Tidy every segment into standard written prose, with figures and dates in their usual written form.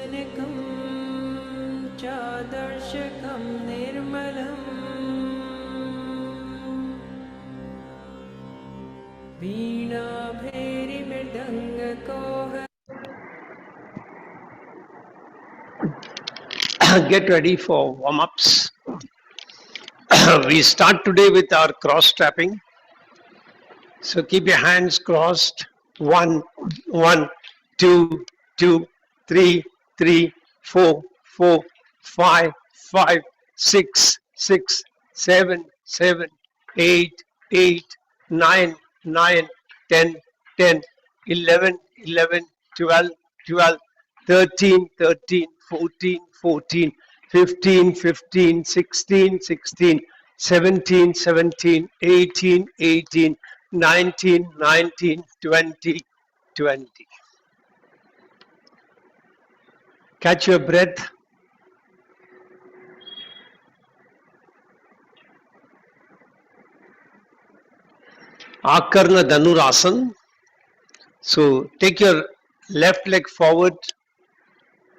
शैशनिकं चादर्शकं निर्मलम् वीणाभैरिमृदङ्गकोह. Get ready for warm-ups. We start today with our cross strapping. So keep your hands crossed. 1, 1, 2, 2, 3, 3, 4, 4, 5, 5, 6, 6, 7, 7, 8, 8, 9, 9, 10, 10, 11, 11, 12, 12, 13, 13, 14, 14, 15, 15, 16, 16, 17, 17, 18, 18, 19, 19, 20, 20. Catch your breath. Akarna Dhanurasana. So take your left leg forward,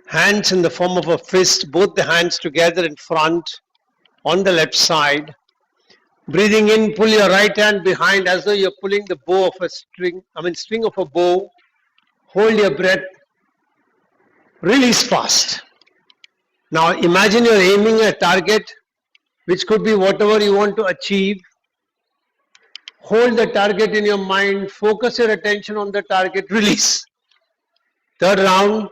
hands in the form of a fist, both the hands together in front on the left side. Breathing in, pull your right hand behind as though you're pulling the bow of a string, string of a bow. Hold your breath. Release fast. Now imagine you're aiming a target which could be whatever you want to achieve. Hold the target in your mind. Focus your attention on the target. Release. Third round.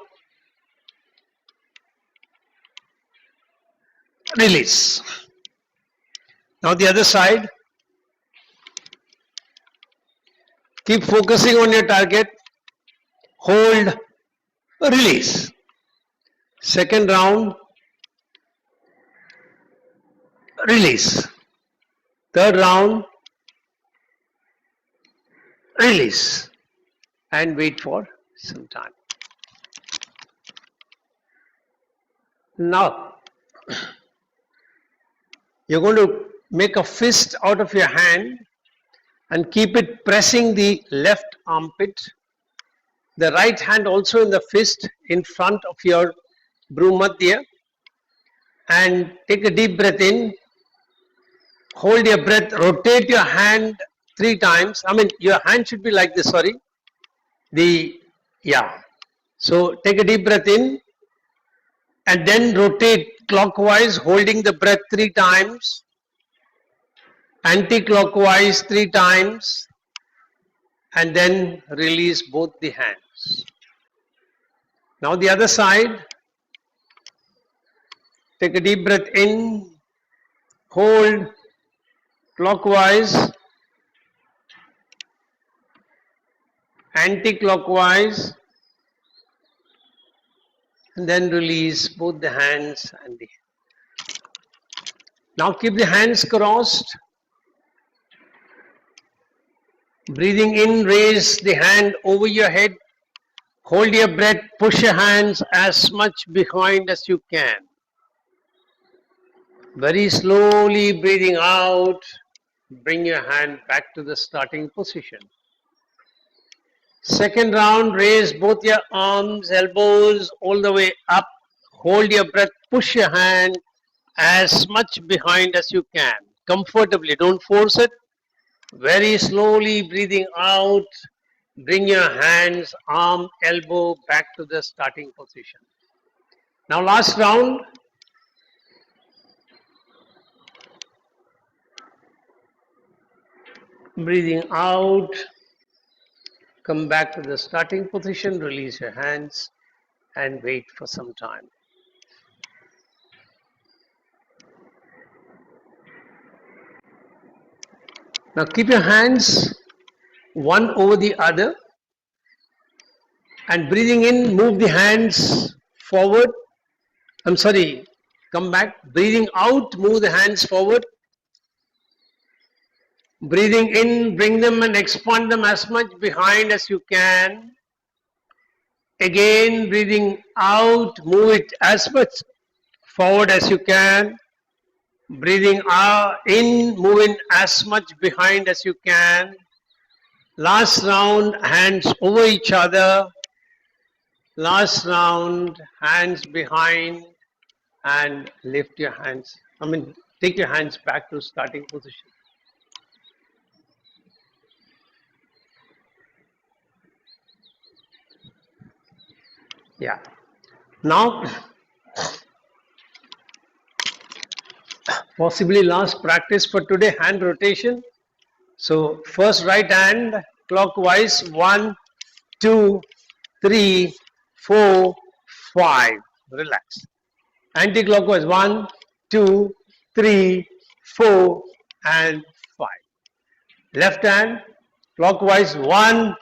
Release. Now the other side. Keep focusing on your target. Hold. Release. Second round. Release. Third round. Release. And wait for some time. Now, you're going to make a fist out of your hand and keep it pressing the left armpit. The right hand also in the fist in front of your Bhumadhya. And take a deep breath in. Hold your breath. Rotate your hand 3 times. Your hand should be like this, sorry. So take a deep breath in and then rotate clockwise, holding the breath 3 times. Anti-clockwise 3 times. And then release both the hands. Now the other side. Take a deep breath in. Hold clockwise. Anti-clockwise, and then release both the hands and the. Now keep the hands crossed. Breathing in, raise the hand over your head. Hold your breath, push your hands as much behind as you can. Very slowly breathing out, bring your hand back to the starting position. Second round, raise both your arms, elbows all the way up. Hold your breath, push your hand as much behind as you can. Comfortably, don't force it. Very slowly breathing out. Bring your hands, arm, elbow back to the starting position. Now last round. Breathing out. Come back to the starting position, release your hands and wait for some time. Now keep your hands one over the other and breathing in, move the hands forward. Come back. Breathing out, move the hands forward. Breathing in, bring them and expand them as much behind as you can. Again, breathing out, move it as much forward as you can. Breathing out, in, move in as much behind as you can. Last round, hands over each other. Last round, hands behind and lift your hands. Take your hands back to starting position. Yeah. Now, possibly last practice for today, hand rotation. So, first right hand clockwise, 1, 2, 3, 4, 5. Relax. Anti-clockwise, 1, 2, 3, 4, and 5. Left hand clockwise, 1,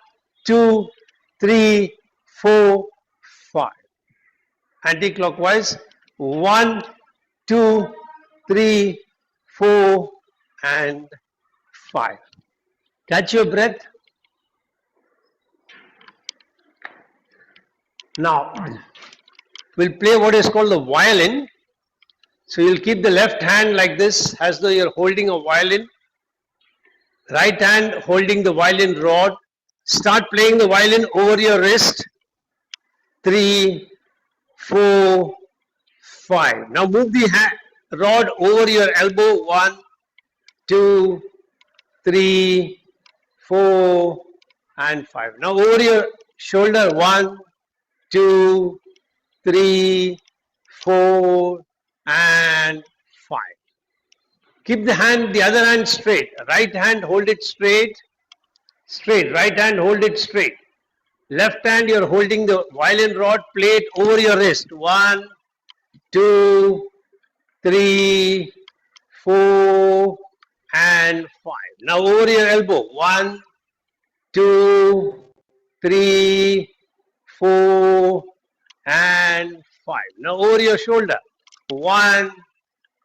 2, 3, 4, 5. Anti-clockwise, 1, 2, 3, 4, and 5. Catch your breath. Now, we'll play what is called the violin. So you'll keep the left hand like this, as though you're holding a violin. Right hand holding the violin rod. Start playing the violin over your wrist. 3, 4, 5. Now move the rod over your elbow. 1, 2, 3, 4, and 5. Now over your shoulder. 1, 2, 3, 4, and 5. Keep the other hand straight. Right hand, hold it straight. Straight. Right hand, hold it straight. Left hand, you're holding the violin rod, play it over your wrist. 1, 2, 3, 4, and 5. Now over your elbow. 1, 2, 3, 4, and 5. Now over your shoulder. 1,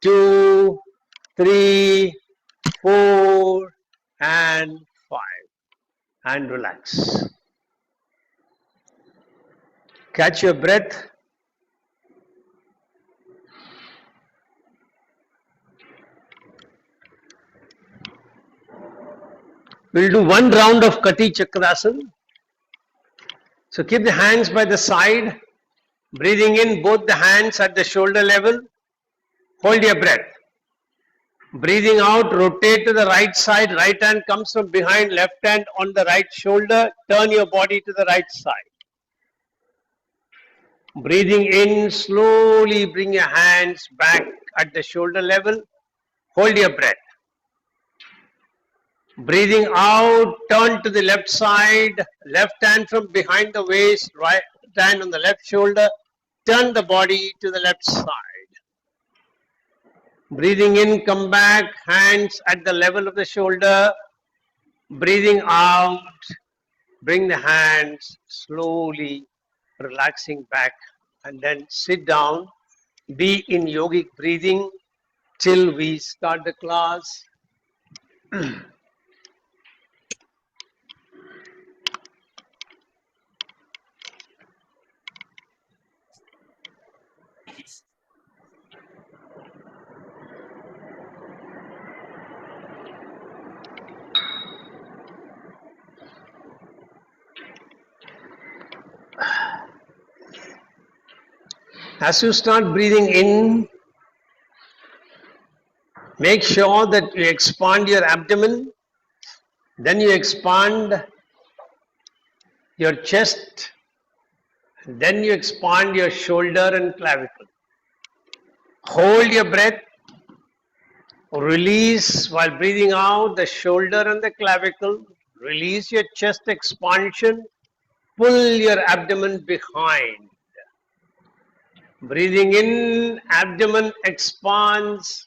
2, 3, 4, and 5. And relax. Catch your breath. We'll do one round of Kati Chakrasana. So keep the hands by the side. Breathing in, both the hands at the shoulder level. Hold your breath. Breathing out, rotate to the right side. Right hand comes from behind, left hand on the right shoulder. Turn your body to the right side. Breathing in, slowly bring your hands back at the shoulder level. Hold your breath. Breathing out, turn to the left side. Left hand from behind the waist, right hand on the left shoulder. Turn the body to the left side. Breathing in, come back, hands at the level of the shoulder. Breathing out, bring the hands slowly, relaxing back, and then sit down. Be in yogic breathing till we start the class. As you start breathing in, make sure that you expand your abdomen, then you expand your chest, then you expand your shoulder and clavicle. Hold your breath, release while breathing out the shoulder and the clavicle, release your chest expansion, pull your abdomen behind. Breathing in, abdomen expands,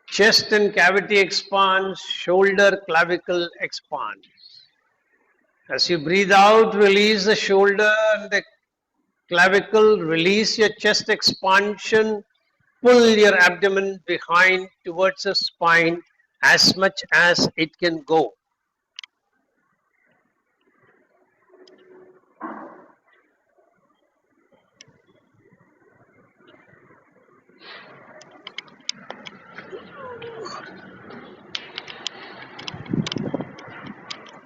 chest and cavity expands, shoulder, clavicle expands. As you breathe out, release the shoulder and the clavicle, release your chest expansion, pull your abdomen behind towards the spine as much as it can go.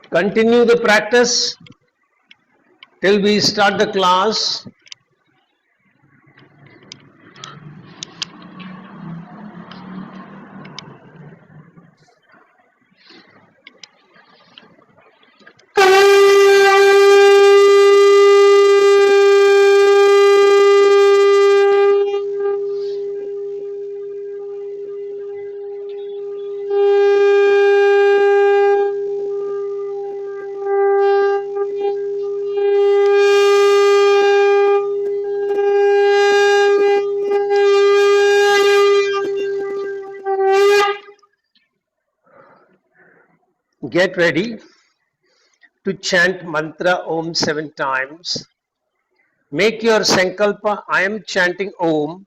Continue the practice. till we start the class. Get ready to chant mantra Om 7 times. Make your sankalpa, I am chanting Om,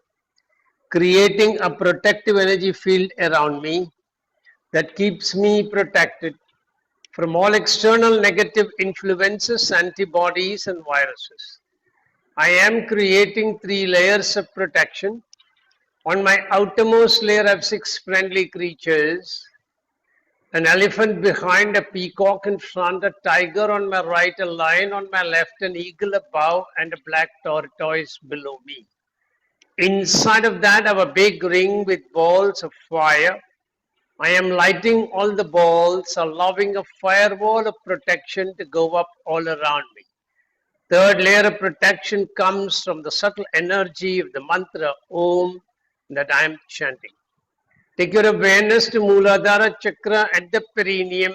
creating a protective energy field around me that keeps me protected from all external negative influences, antibodies, and viruses. I am creating 3 layers of protection. On my outermost layer, I have 6 friendly creatures: an elephant behind, a peacock in front, a tiger on my right, a lion on my left, an eagle above, and a black tortoise below me. Inside of that, I have a big ring with balls of fire. I am lighting all the balls, allowing a firewall of protection to go up all around me. Third layer of protection comes from the subtle energy of the mantra Om that I am chanting. Take your awareness to Mooladhara Chakra at the perineum,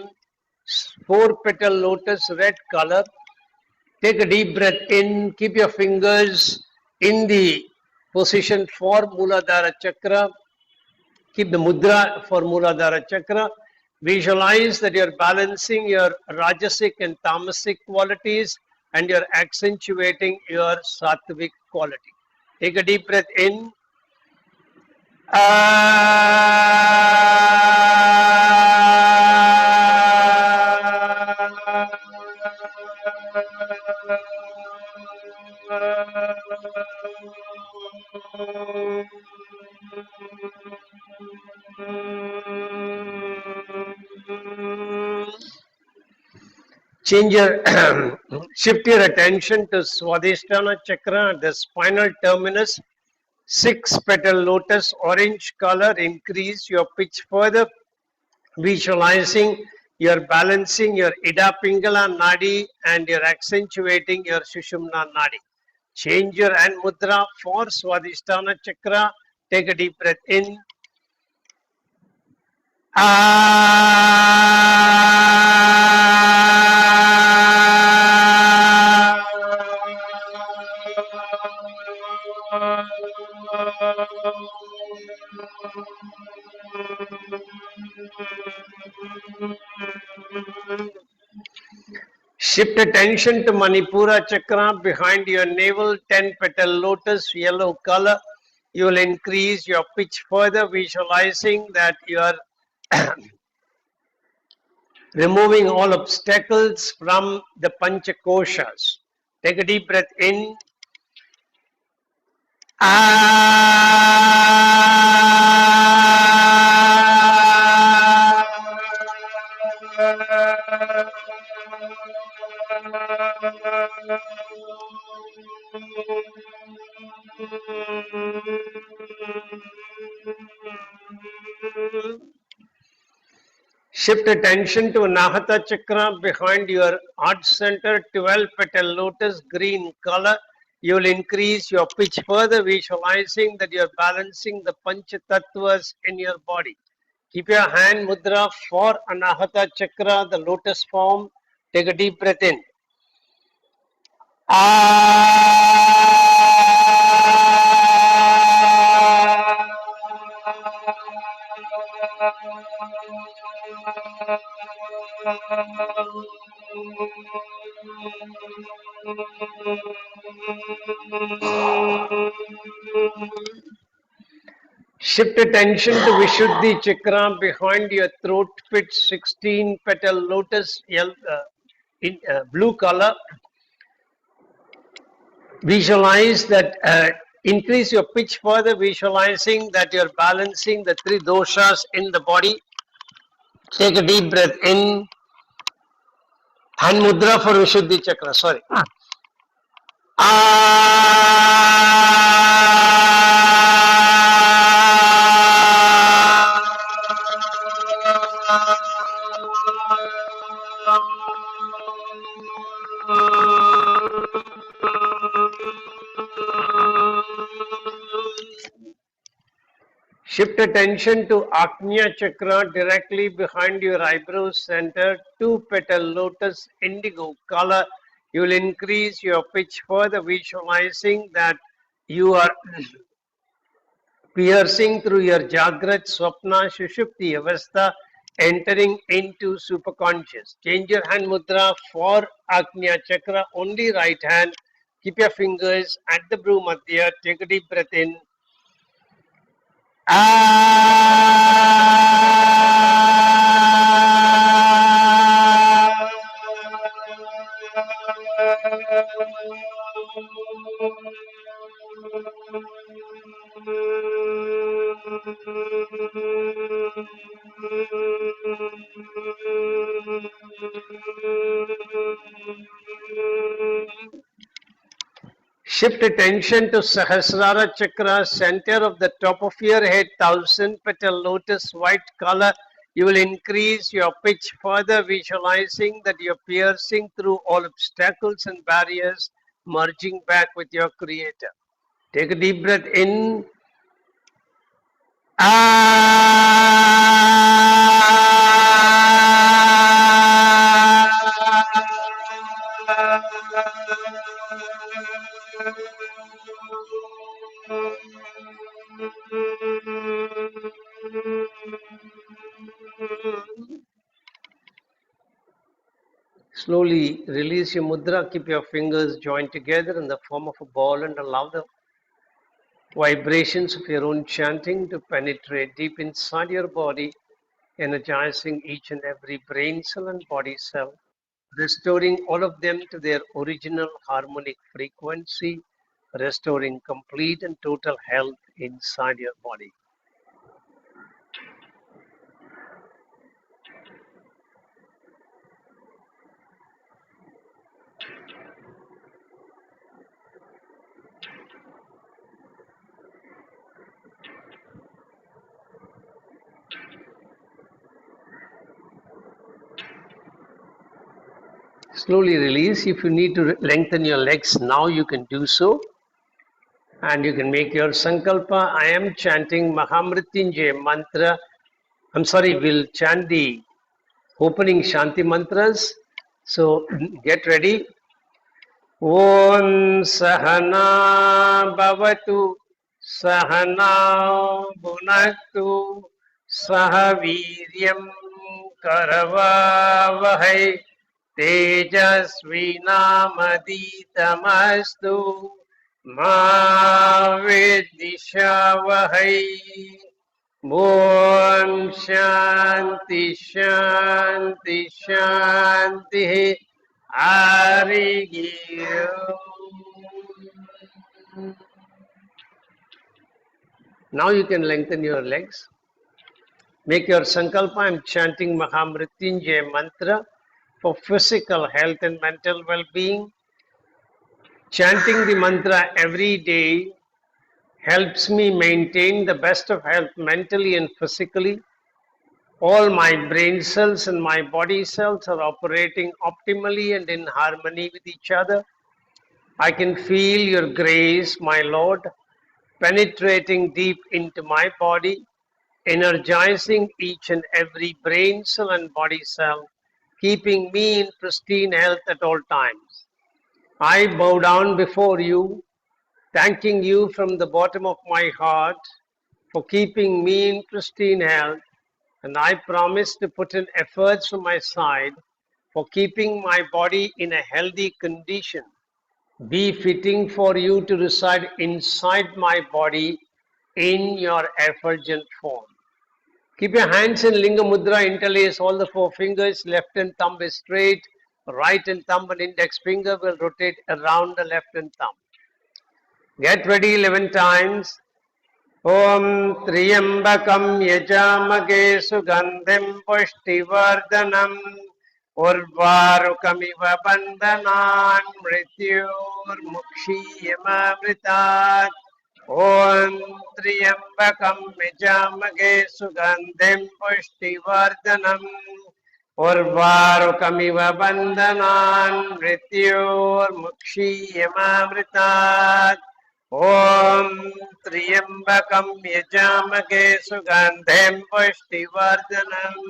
4-petal lotus, red color. Take a deep breath in, keep your fingers in the position for Mooladhara Chakra. Keep the mudra for Mooladhara Chakra. Visualize that you're balancing your Rajasic and Tamasic qualities and you're accentuating your Sattvic quality. Take a deep breath in. Change your shift your attention to Swadhisthana Chakra, the spinal terminus, 6-petal lotus, orange color. Increase your pitch further, visualizing you're balancing your Ida Pingala Nadi and you're accentuating your Sushumna Nadi. Change your hand mudra for Swadhisthana Chakra. Take a deep breath in. Shift attention to Manipura Chakra behind your navel, 10-petal lotus, yellow color. You will increase your pitch further, visualizing that you are removing all obstacles from the Panchakoshas. Take a deep breath in. Shift attention to Anahata Chakra behind your heart center, 12-petal lotus, green color. You will increase your pitch further, visualizing that you are balancing the Panchatattvas in your body. Keep your hand mudra for Anahata Chakra, the lotus form. Take a deep breath in. Shift attention to Vishuddhi Chakra behind your throat pit, 16-petal lotus, in blue color. Visualize that, increase your pitch further, visualizing that you're balancing the 3 doshas in the body. Take a deep breath in. Hand mudra for Vishuddhi Chakra, sorry. Shift attention to Agnya Chakra directly behind your eyebrow center, two petal lotus indigo color. You will increase your pitch further, visualizing that you are piercing through your Jagrat, Swapna, Shushupti Avastha, entering into superconscious. Change your hand mudra for Agnya Chakra, only right hand. Keep your fingers at the Bru Madhya. Take a deep breath in. Shift attention to Sahasrara Chakra, center of the top of your head, 1000 petal lotus, white color. You will increase your pitch further, visualizing that you're piercing through all obstacles and barriers, merging back with your Creator. Take a deep breath in. Slowly release your mudra, keep your fingers joined together in the form of a ball and allow the vibrations of your own chanting to penetrate deep inside your body, energizing each and every brain cell and body cell, restoring all of them to their original harmonic frequency, restoring complete and total health inside your body. Slowly release. If you need to lengthen your legs now, you can do so. And you can make your sankalpa. I am chanting Mahamrityunjay mantra. I'm sorry, we'll chant the opening Shanti mantras. So get ready. Om Sahana Bhavatu Sahana Bhunaktu Sahaviryam Karavavahai Tejasvinamaditamastु Ma Vidishavahai. Om Shanti Shanti Shanti. Hari Om. Now you can lengthen your legs. Make your sankalpa. I'm chanting Mahamrityunjay mantra for physical health and mental well-being. Chanting the mantra every day helps me maintain the best of health mentally and physically. All my brain cells and my body cells are operating optimally and in harmony with each other. I can feel your grace, my Lord, penetrating deep into my body, energizing each and every brain cell and body cell, keeping me in pristine health at all times. I bow down before you, thanking you from the bottom of my heart for keeping me in pristine health, and I promise to put in efforts from my side for keeping my body in a healthy condition, be fitting for you to reside inside my body in your effulgent form. Keep your hands in Linga Mudra, interlace all the four fingers, left and thumb is straight, right and thumb and index finger will rotate around the left and thumb. Get ready 11 times. Om Triyambakam Yajamage Sugandhim Pushtivardhanam उर्वारुकमिव बन्धनान् मृत्योर्मुक्षीयमामृतात् ॐ त्र्यम्बकं यजामहे सुगन्धिं पुष्टिवर्धनम् उर्वारुकमिव बन्धनान् मृत्योर्मुक्षीयमामृतात् ॐ त्र्यम्बकं यजामहे सुगन्धिं पुष्टिवर्धनम्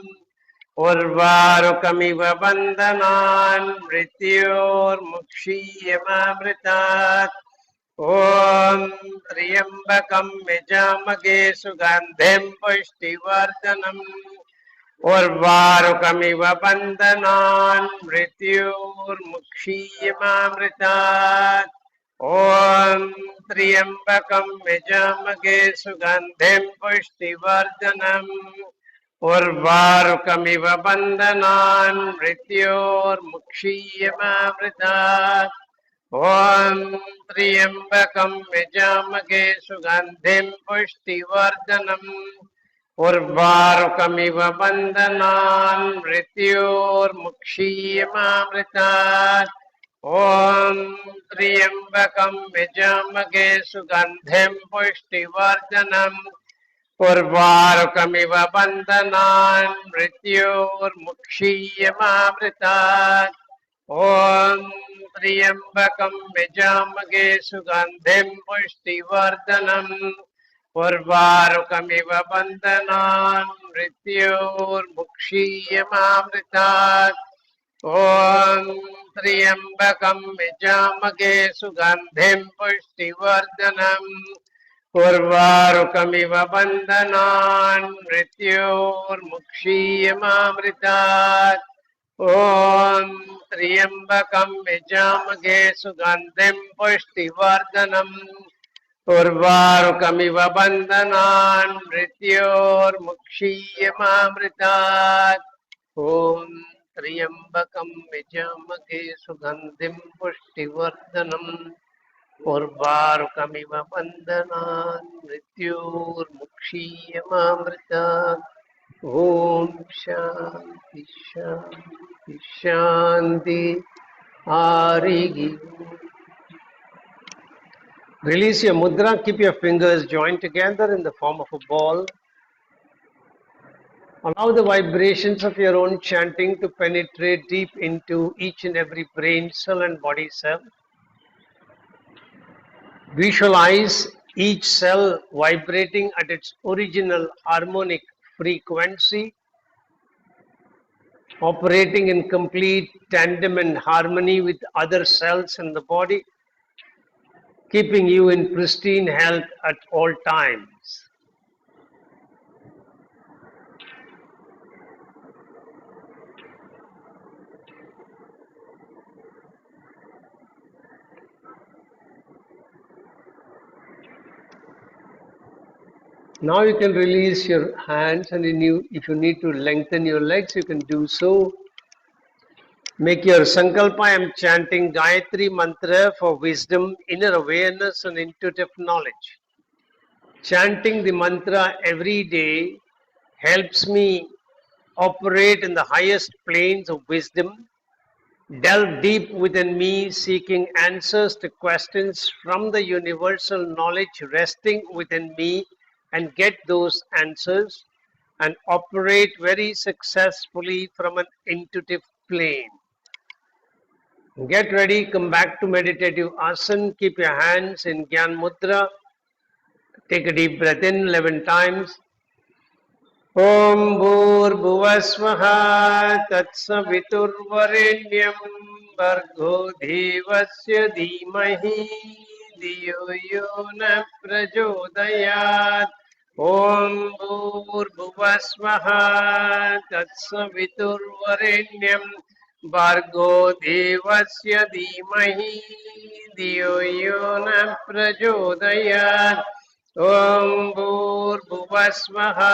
उर्वारुकमिव बन्धनान् मृत्योर्मुक्षीयमामृतात् ॐ त्र्यम्बकं यजामहे सुगन्धिं पुष्टिवर्धनम् उर्वारुकमिव बन्धनान् मृत्योर्मुक्षीयमामृतात् ॐ त्र्यम्बकं यजामहे सुगन्धिं पुष्टिवर्धनम् उर्वारुकमिव बन्धनान् मृत्योर्मुक्षीयमामृतात् ॐ त्र्यम्बकं यजामहे सुगन्धिं पुष्टिवर्धनम् उर्वारुकमिव बन्धनान् मृत्योर्मुक्षीयमामृतात् ॐ त्र्यम्बकं यजामहे सुगन्धिं पुष्टिवर्धनम् उर्वारुकमिव बन्धनान् मृत्योर्मुक्षीयमामृतात् ॐ त्र्यम्बकं यजामहे सुगन्धिं पुष्टिवर्धनम् उर्वारुकमिव बन्धनान् मृत्योर्मुक्षीयमामृतात् ॐ त्र्यम्बकं यजामहे सुगन्धिं पुष्टिवर्धनम् उर्वारुकमिव बन्धनान् मृत्योर्मुक्षीयमामृतात् ॐ त्र्यम्बकं यजामहे सुगन्धिं पुष्टिवर्धनम् उर्वारुकमिव बन्धनान् मृत्योर्मुक्षीयमामृतात् ॐ त्र्यम्बकं यजामहे सुगन्धिं पुष्टिवर्धनम् उर्वारुकमिव बन्धनान् मृत्योर्मुक्षीयमामृतात् ॐ शान्ति शान्ति शान्ति हरिः Release your mudra, keep your fingers joined together in the form of a ball. Allow the vibrations of your own chanting to penetrate deep into each and every brain cell and body cell. Visualize each cell vibrating at its original harmonic frequency, operating in complete tandem and harmony with other cells in the body, keeping you in pristine health at all times. Now you can release your hands, and if you need to lengthen your legs, you can do so. Make your sankalpa. I am chanting Gayatri mantra for wisdom, inner awareness and intuitive knowledge. Chanting the mantra every day helps me operate in the highest planes of wisdom, delve deep within me seeking answers to questions from the universal knowledge resting within me, and get those answers and operate very successfully from an intuitive plane. Get ready, come back to meditative asana, keep your hands in Gyan Mudra, take a deep breath in 11 times. Om Bhurбhuvasvaha Tatsaviturvarenyam Bhargo Devasya Dhimahi Dhiyo Yo Na Prachodayat. Om Bhurбhuvasvaha Tatsaviturvarenyam Bhargo Devasya Dhimahi Dhiyo Yo Na Prachodayat. Om Bhurбhuvasvaha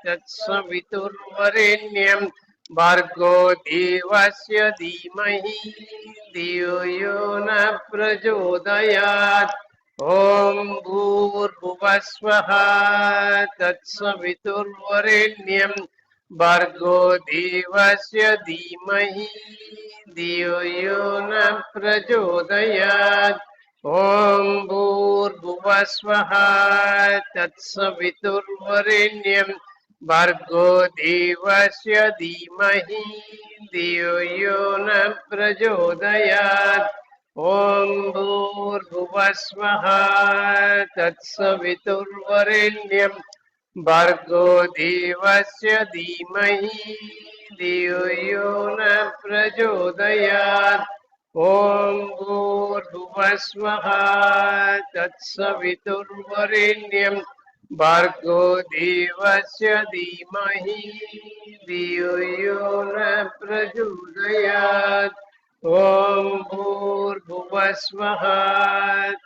Tatsaviturvarenyam Bhargo Devasya Dhimahi Dhiyo Yo Na Prachodayat. Om Bhurбhuvasvaha Tatsaviturvarenyam भर्गो देवस्य धीमहि धियो यो न प्रचोदयात् ॐ भूर्भुवस्वः तत्सवितुर्वरेण्यं भर्गो देवस्य धीमहि धियो यो न प्रचोदयात् ॐ भूर्भुवस्वः तत्सवितुर्वरेण्यं भर्गो देवस्य धीमहि धियो यो न प्रचोदयात् ॐ भूर्भुवस्वः तत्सवितुर्वरेण्यं भर्गो देवस्य धीमहि धियो यो न प्रचोदयात् ॐ भूर्भुवस्वः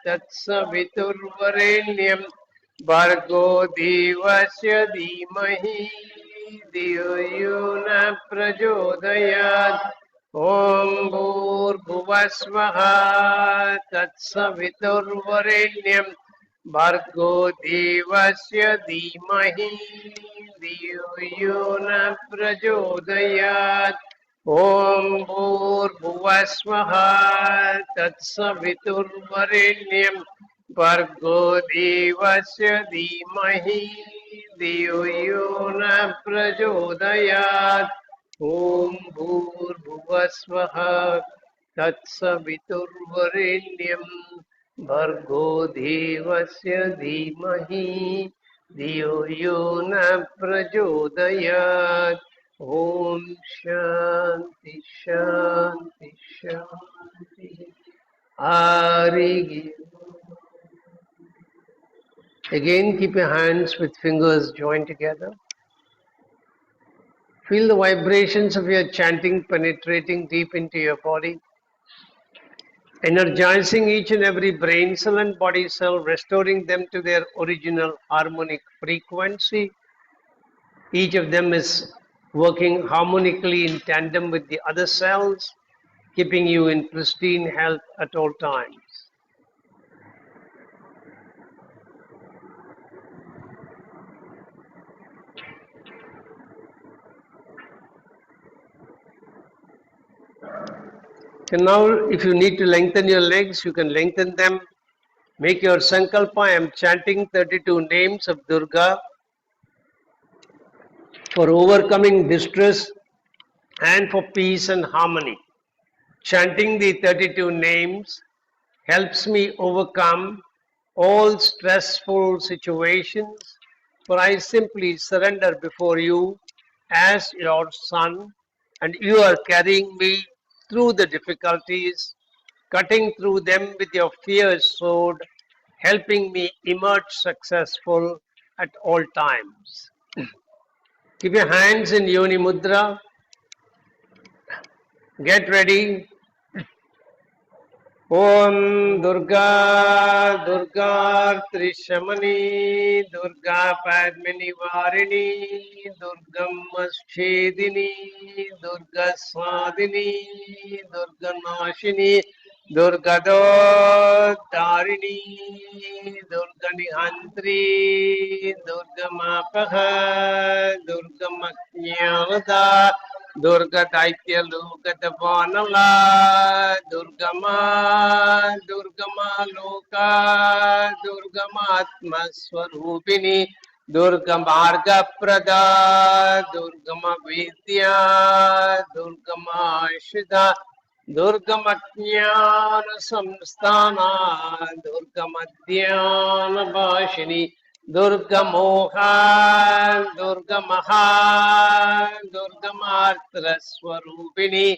तत्सवितुर्वरेण्यं भर्गो देवस्य धीमहि धियो यो न प्रचोदयात् ॐ भूर्भुवस्वः तत्सवितुर्वरेण्यं भर्गो देवस्य धीमहि धियो यो न प्रचोदयात् ॐ भूर्भुवस्वः तत्सवितुर्वरेण्यं भर्गो देवस्य धीमहि धियो यो न प्रचोदयात् ॐ भूर्भुवस्वः तत्सवितुर्वरेण्यं भर्गो देवस्य धीमहि धियो यो न प्रचोदयात् ॐ शान्ति शान्ति शान्ति Hari Again, keep your hands with fingers joined together. Feel the vibrations of your chanting penetrating deep into your body, energizing each and every brain cell and body cell, restoring them to their original harmonic frequency. Each of them is working harmonically in tandem with the other cells, keeping you in pristine health at all times. And now, if you need to lengthen your legs, you can lengthen them. Make your sankalpa. I am chanting 32 names of Durga for overcoming distress and for peace and harmony. Chanting the 32 names helps me overcome all stressful situations, for I simply surrender before you as your son, and you are carrying me through the difficulties, cutting through them with your fierce sword, helping me emerge successful at all times. Keep your hands in Yoni Mudra. Get ready. Om Durga Durga Trishamani Durga Padmini Varini Durga Schedini Durga Swadini Durga Nashini Durga Darini Durga Nihantri Durga Mapaha Durga Maknyavada Durga Daitya Lokata Vanala Durgama Loka Durgama Atma Swarupini Durga Marga Prada Durgama Vidya Durgama Shida Durgama Jnana Samsthana Durgama Dhyana Bhashini Durga Moha, Durga Maha, Durga Matra Swarupini,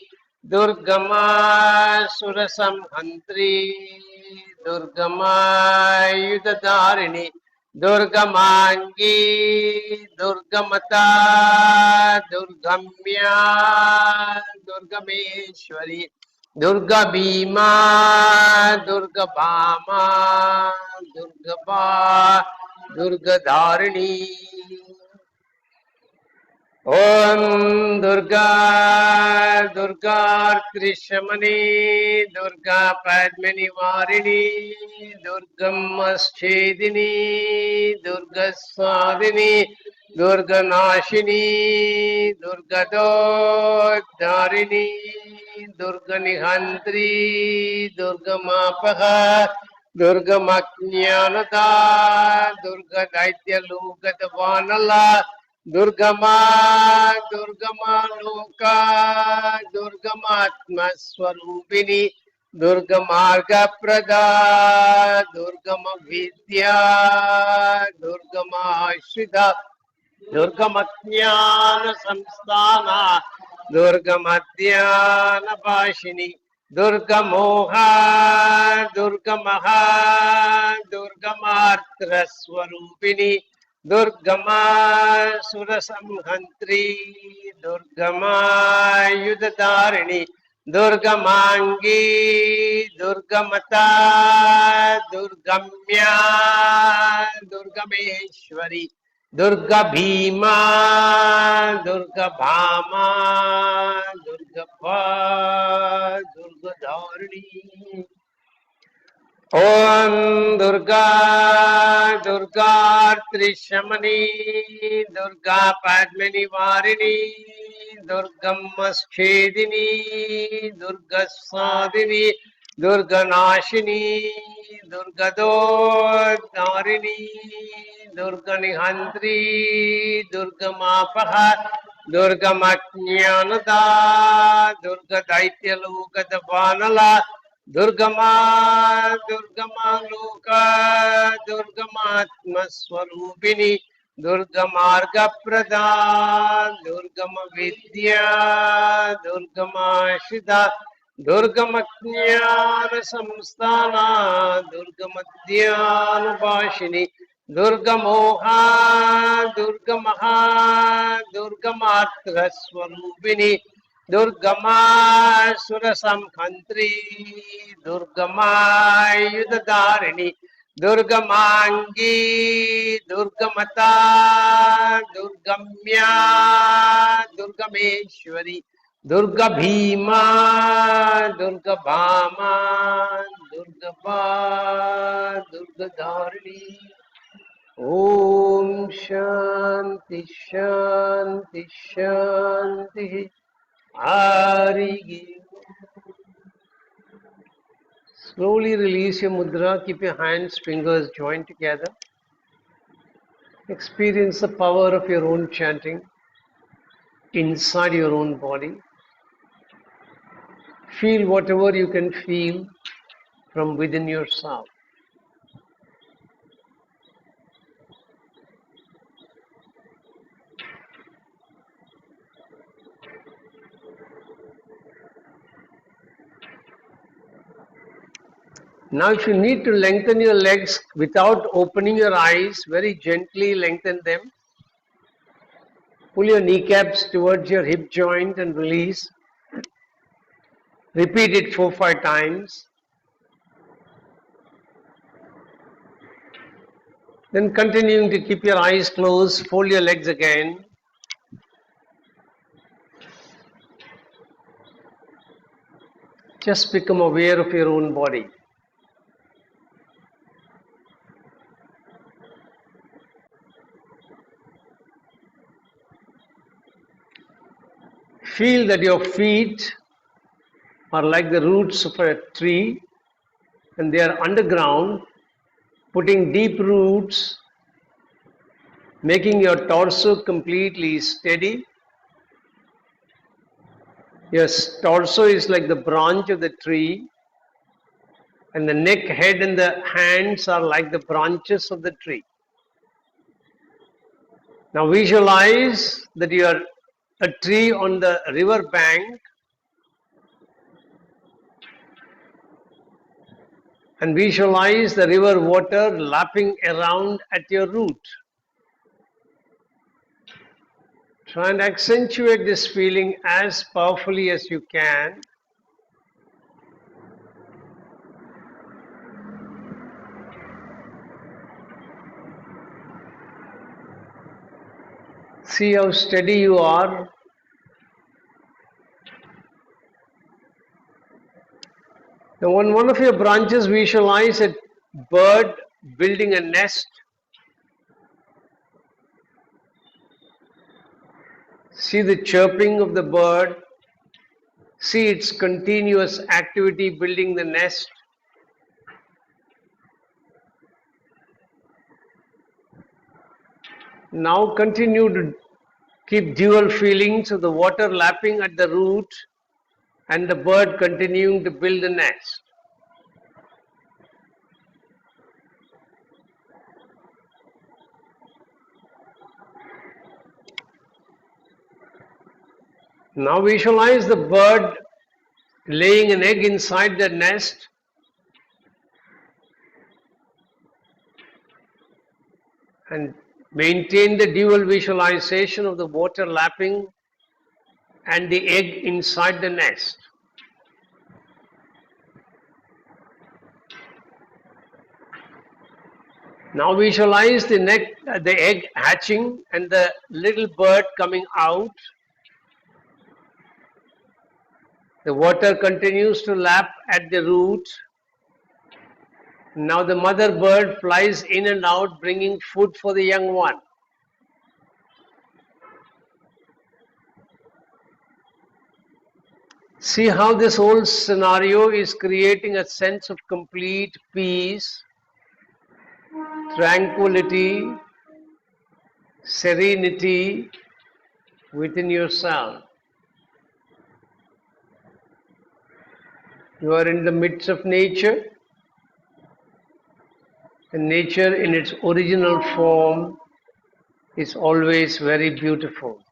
Durga Ma Surasamhantri, Durga Ma Yudhadarini, Durga Mangi, Durga Mata, Durga Mya, Durga Meshwari, Durga Bhima, Durga Bhama, Durga Ba, Durga Dharini. Om Durga Durga Trishamani Durga Padmini Varini Durga Schedini Durga Sadini Durganashini, Durgadodharini, Durganihantri, Durgamapaha, Durgamaknyanada, Durgadaityalugadvanala, Durgama, Durgamaloka, Durgamatmaswarupini, Durgamarga Prada, Durgama Vidya, Durgama Shrida, Durgamatnyana Samsthana, Durgamadhyana Bashini, Durgamoha, Durgamaha, Durgamartra Swarupini, Durgama Surasamhantri, Durgama Yudhadarini, Durgamangi, Durgamata, Durgamya, Durgameshwari, Durga Bhima, Durga Bhama, Durga Pa, Durga Dharani. Om Durga, Durga Trishamani, Durga Padmini Varini, Durga Maschedini, Durga Sadini, Durga Nashini, Durga Dodharini, Durga Nihantri, Durga Mapaha, Durga Matnyanada, Durga Daityalugadvanala, Durgama, Durgama Loka, Durgamatma Swarupini, Durgamarga Prada, Durgama Vidya, Durgama Shida, Durgamatnyana Samsthana, Durgamadhyana Bashini, Durgamoha, Durgamaha, Durgamatra Swarupini, Durgama Surasamkhantri, Durgama Yudhadarini, Durgamangi, Durgamata, Durgamya, Durgameshwari, Durga Bhima, Durga Bhama, Durga Pa, Durga Dharini. Om Shanti Shanti Shanti. Slowly release your mudra. Keep your hands, fingers joined together. Experience the power of your own chanting inside your own body. Feel whatever you can feel from within yourself. Now, if you need to lengthen your legs without opening your eyes, very gently lengthen them. Pull your kneecaps towards your hip joint and release. Repeat it 4-5 times. Then continuing to keep your eyes closed, fold your legs again. Just become aware of your own body. Feel that your feet are like the roots of a tree and they are underground, putting deep roots, making your torso completely steady. Your torso is like the branch of the tree, and the neck, head, and the hands are like the branches of the tree. Now visualize that you are a tree on the river bank, and visualize the river water lapping around at your root. Try and accentuate this feeling as powerfully as you can. See how steady you are. Now on one of your branches, visualize a bird building a nest. See the chirping of the bird. See its continuous activity building the nest. Now continue to keep dual feelings of the water lapping at the root and the bird continuing to build the nest. Now visualize the bird laying an egg inside the nest. And maintain the dual visualization of the water lapping and the egg inside the nest. Now visualize the egg hatching and the little bird coming out. The water continues to lap at the root. Now the mother bird flies in and out, bringing food for the young one. See how this whole scenario is creating a sense of complete peace, tranquility, serenity within yourself. You are in the midst of nature, and nature in its original form is always very beautiful.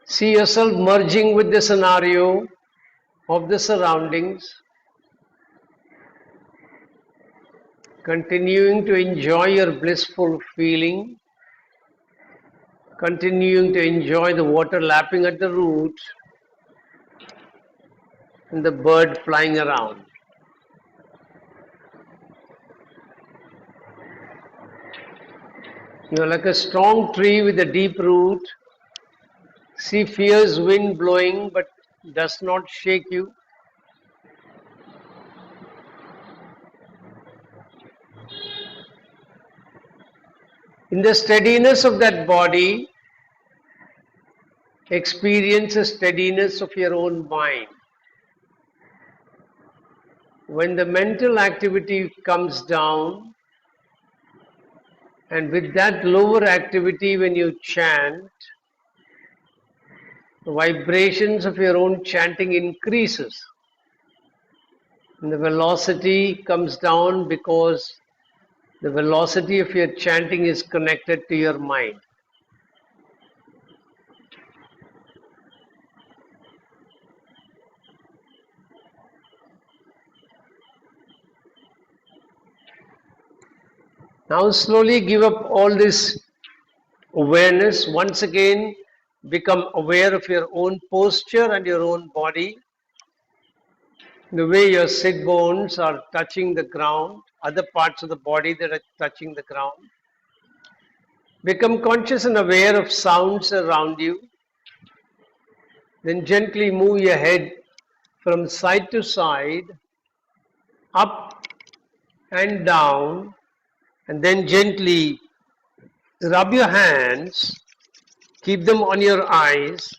See yourself merging with the scenario of the surroundings, continuing to enjoy your blissful feeling, continuing to enjoy the water lapping at the root and the bird flying around. You are like a strong tree with a deep root. See fierce wind blowing but does not shake you. In the steadiness of that body, experience the steadiness of your own mind. When the mental activity comes down, and with that lower activity when you chant, the vibrations of your own chanting increases. And the velocity comes down because the velocity of your chanting is connected to your mind. Now slowly give up all this awareness. Once again, become aware of your own posture and your own body. The way your sit bones are touching the ground, other parts of the body that are touching the ground. Become conscious and aware of sounds around you. Then gently move your head from side to side, up and down, and then gently rub your hands, keep them on your eyes,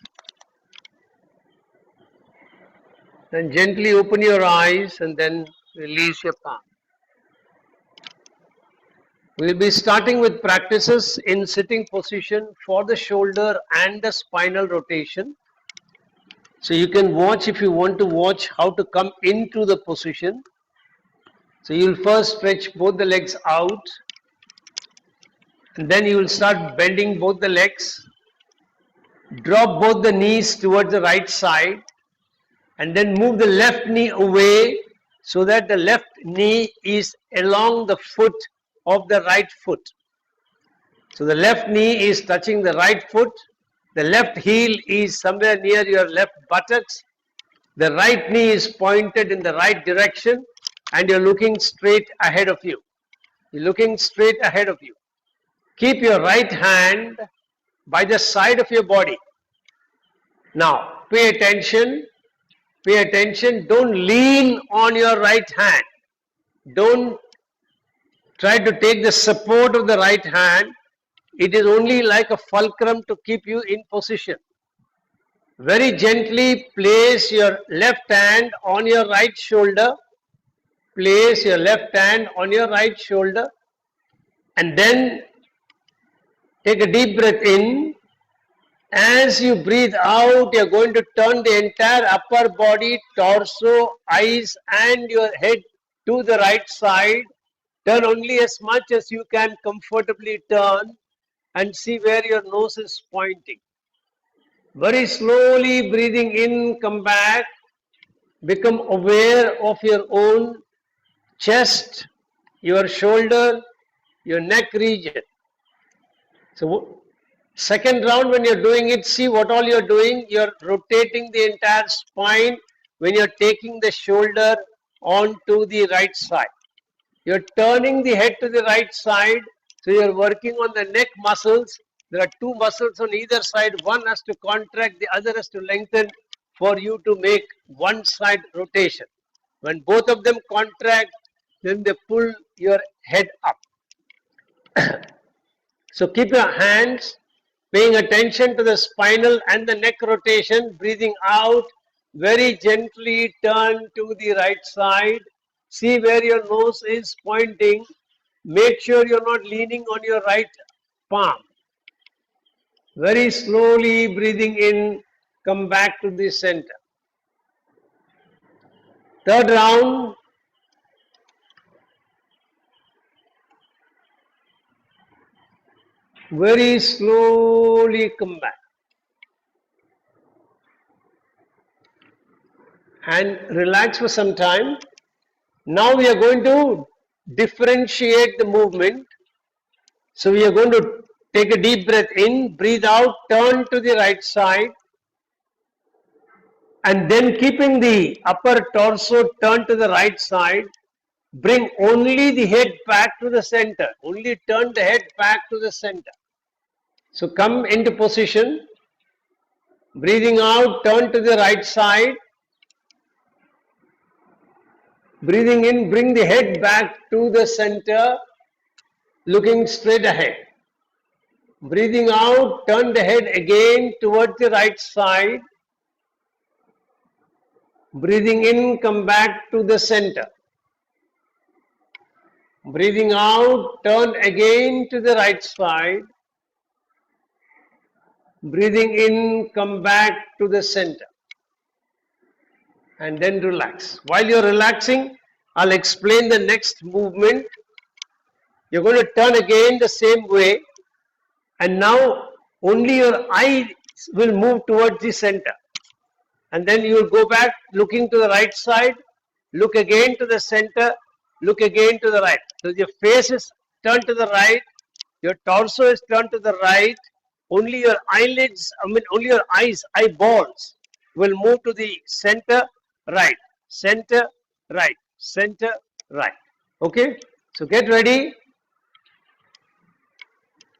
then gently open your eyes and then release your palm. We'll be starting with practices in sitting position for the shoulder and the spinal rotation. So you can watch, if you want to watch, how to come into the position. So you'll first stretch both the legs out, and then you will start bending both the legs. Drop both the knees towards the right side, and then move the left knee away so that the left knee is along the foot of the right foot. So the left knee is touching the right foot, the left heel is somewhere near your left buttocks, the right knee is pointed in the right direction, and you're looking straight ahead of you. You're looking straight ahead of you. Keep your right hand by the side of your body. Now, pay attention, don't lean on your right hand. Don't try to take the support of the right hand. It is only like a fulcrum to keep you in position. Very gently place your left hand on your right shoulder. Place your left hand on your right shoulder and then take a deep breath in. As you breathe out, you're going to turn the entire upper body, torso, eyes and your head to the right side. Turn only as much as you can comfortably turn and see where your nose is pointing. Very slowly breathing in, come back. Become aware of your own chest, your shoulder, your neck region. So second round when you're doing it, see what all you're doing. You're rotating the entire spine when you're taking the shoulder onto the right side. You're turning the head to the right side. So you're working on the neck muscles. There are two muscles on either side. One has to contract, the other has to lengthen for you to make one side rotation. When both of them contract, then they pull your head up. So keep your hands paying attention to the spinal and the neck rotation, breathing out, very gently turn to the right side. See where your nose is pointing. Make sure you're not leaning on your right palm. Very slowly breathing in, come back to the center. Third round. Very slowly come back. And relax for some time. Now we are going to differentiate the movement. So we are going to take a deep breath in, breathe out, turn to the right side. And then keeping the upper torso turned to the right side, bring only the head back to the center. Only turn the head back to the center. So come into position. Breathing out, turn to the right side. Breathing in, bring the head back to the center, looking straight ahead. Breathing out, turn the head again towards the right side. Breathing in, come back to the center. Breathing out, turn again to the right side. Breathing in, come back to the center. And then relax. While you're relaxing, I'll explain the next movement. You're going to turn again the same way. And now only your eyes will move towards the center. And then you will go back looking to the right side, look again to the center, look again to the right. So your face is turned to the right, your torso is turned to the right, only your eyelids, only your eyes, eyeballs will move to the center, right, center, right, center, right. Okay? So get ready.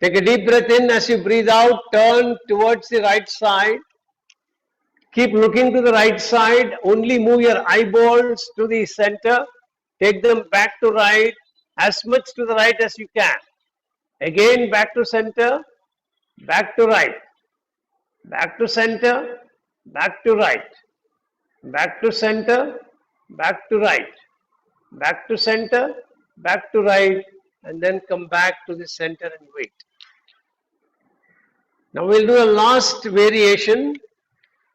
Take a deep breath in. As you breathe out, turn towards the right side. Keep looking to the right side. Only move your eyeballs to the center. Take them back to right, as much to the right as you can. Again, back to center, back to right, back to center, back to right, back to center, back to right, back to center, back to right, and then come back to the center and wait. Now we'll do a last variation.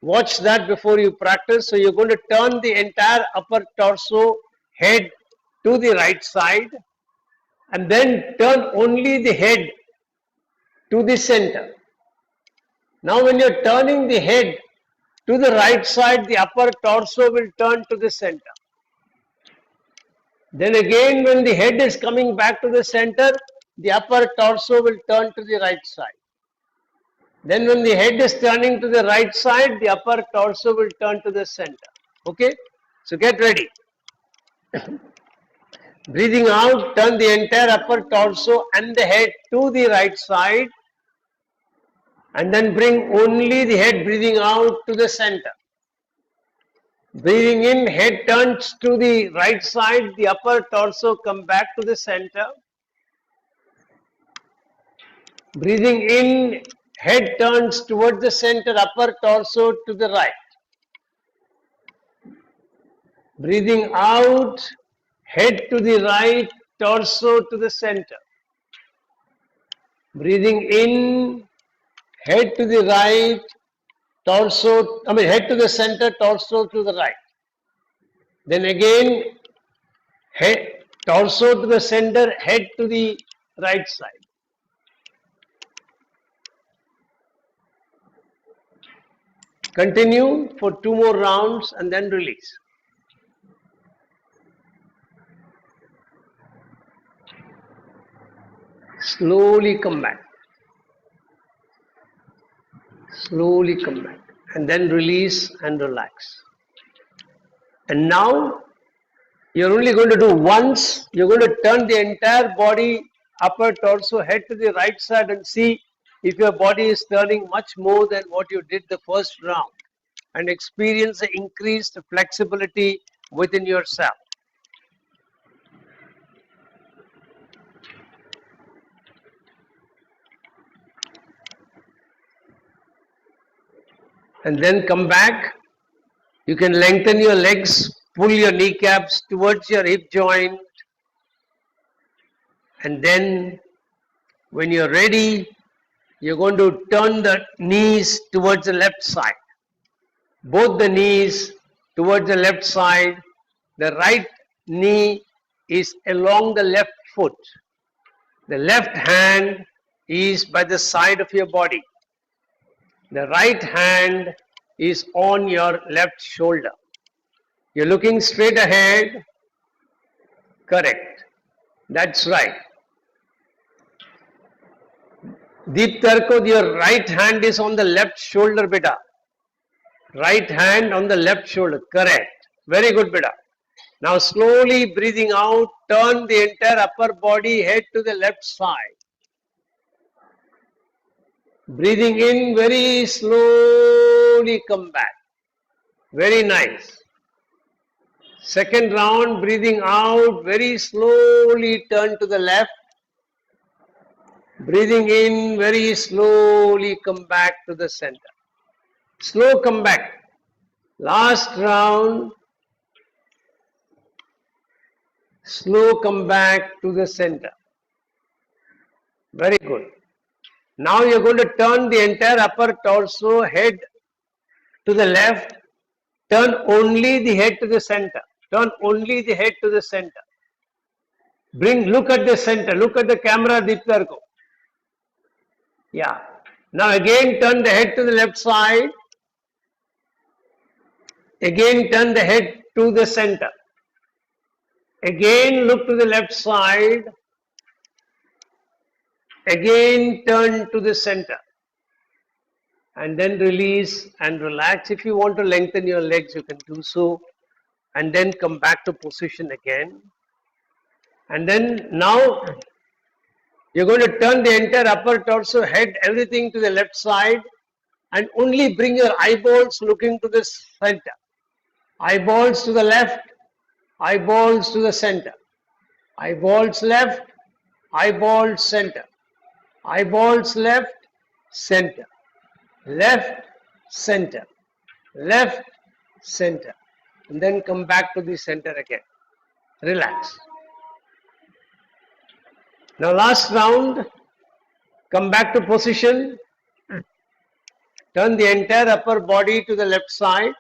Watch that before you practice. So you're going to turn the entire upper torso, head to the right side, and then turn only the head to the center. Now when you're turning the head to the right side, the upper torso will turn to the center. Then again, when the head is coming back to the center, the upper torso will turn to the right side. Then when the head is turning to the right side, the upper torso will turn to the center. Okay? So get ready. Breathing out, turn the entire upper torso and the head to the right side. And then bring only the head, breathing out, to the center. Breathing in, head turns to the right side, the upper torso come back to the center. Breathing in, head turns towards the center, upper torso to the right. Breathing out, head to the right, torso to the center. Breathing in, head to the right, head to the center, torso to the right. Then again, head, torso to the center, head to the right side. Continue for 2 more rounds and then release. Slowly come back. Slowly come back. And then release and relax. And now you're only going to do once. You're going to turn the entire body, upper torso, head to the right side and see if your body is turning much more than what you did the first round. And experience the increased flexibility within yourself. And then come back. You can lengthen your legs, pull your kneecaps towards your hip joint. And then when you're ready, you're going to turn the knees towards the left side. Both the knees towards the left side. The right knee is along the left foot. The left hand is by the side of your body. The right hand is on your left shoulder. You're looking straight ahead. Correct. That's right. Deep Tarko, your right hand is on the left shoulder, beta. Right hand on the left shoulder. Correct. Very good, beta. Now slowly breathing out, turn the entire upper body, head to the left side. Breathing in, very slowly come back. Very nice. Second round, breathing out, very slowly turn to the left. Breathing in, very slowly come back to the center. Slow come back. Last round. Slow come back to the center. Very good. Now you're going to turn the entire upper torso, head to the left. Turn only the head to the center. Turn only the head to the center. Look at the center. Look at the camera, Deep Tarko. Yeah. Now again turn the head to the left side. Again turn the head to the center. Again look to the left side. Again turn to the center. And then release and relax. If you want to lengthen your legs, you can do so. And then come back to position again. And then now you're going to turn the entire upper torso, head, everything to the left side. And only bring your eyeballs looking to the center. Eyeballs to the left, eyeballs to the center. Eyeballs left, eyeballs center. Eyeballs left, center. Left, center. Left, center. And then come back to the center again. Relax. Now last round, come back to position. Turn the entire upper body to the left side.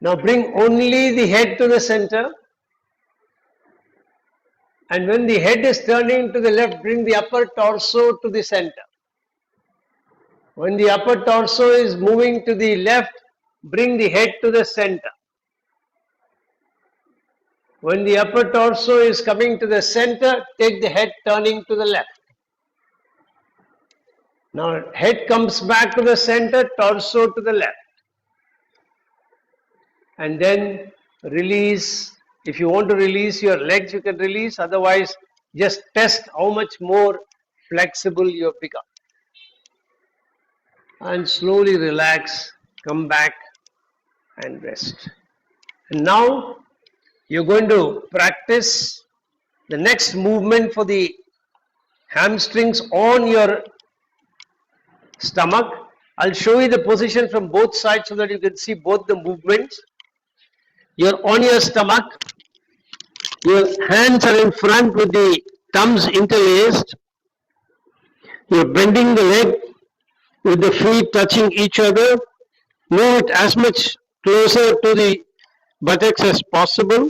Now bring only the head to the center. And when the head is turning to the left, bring the upper torso to the center. When the upper torso is moving to the left, bring the head to the center. When the upper torso is coming to the center, take the head turning to the left. Now head comes back to the center, torso to the left. And then release. If you want to release your legs, you can release. Otherwise, just test how much more flexible you have become. And slowly relax, come back and rest. And now you're going to practice the next movement for the hamstrings on your stomach. I'll show you the position from both sides so that you can see both the movements. You're on your stomach. Your hands are in front with the thumbs interlaced. You're bending the leg with the feet touching each other. Move it as much closer to the buttocks as possible.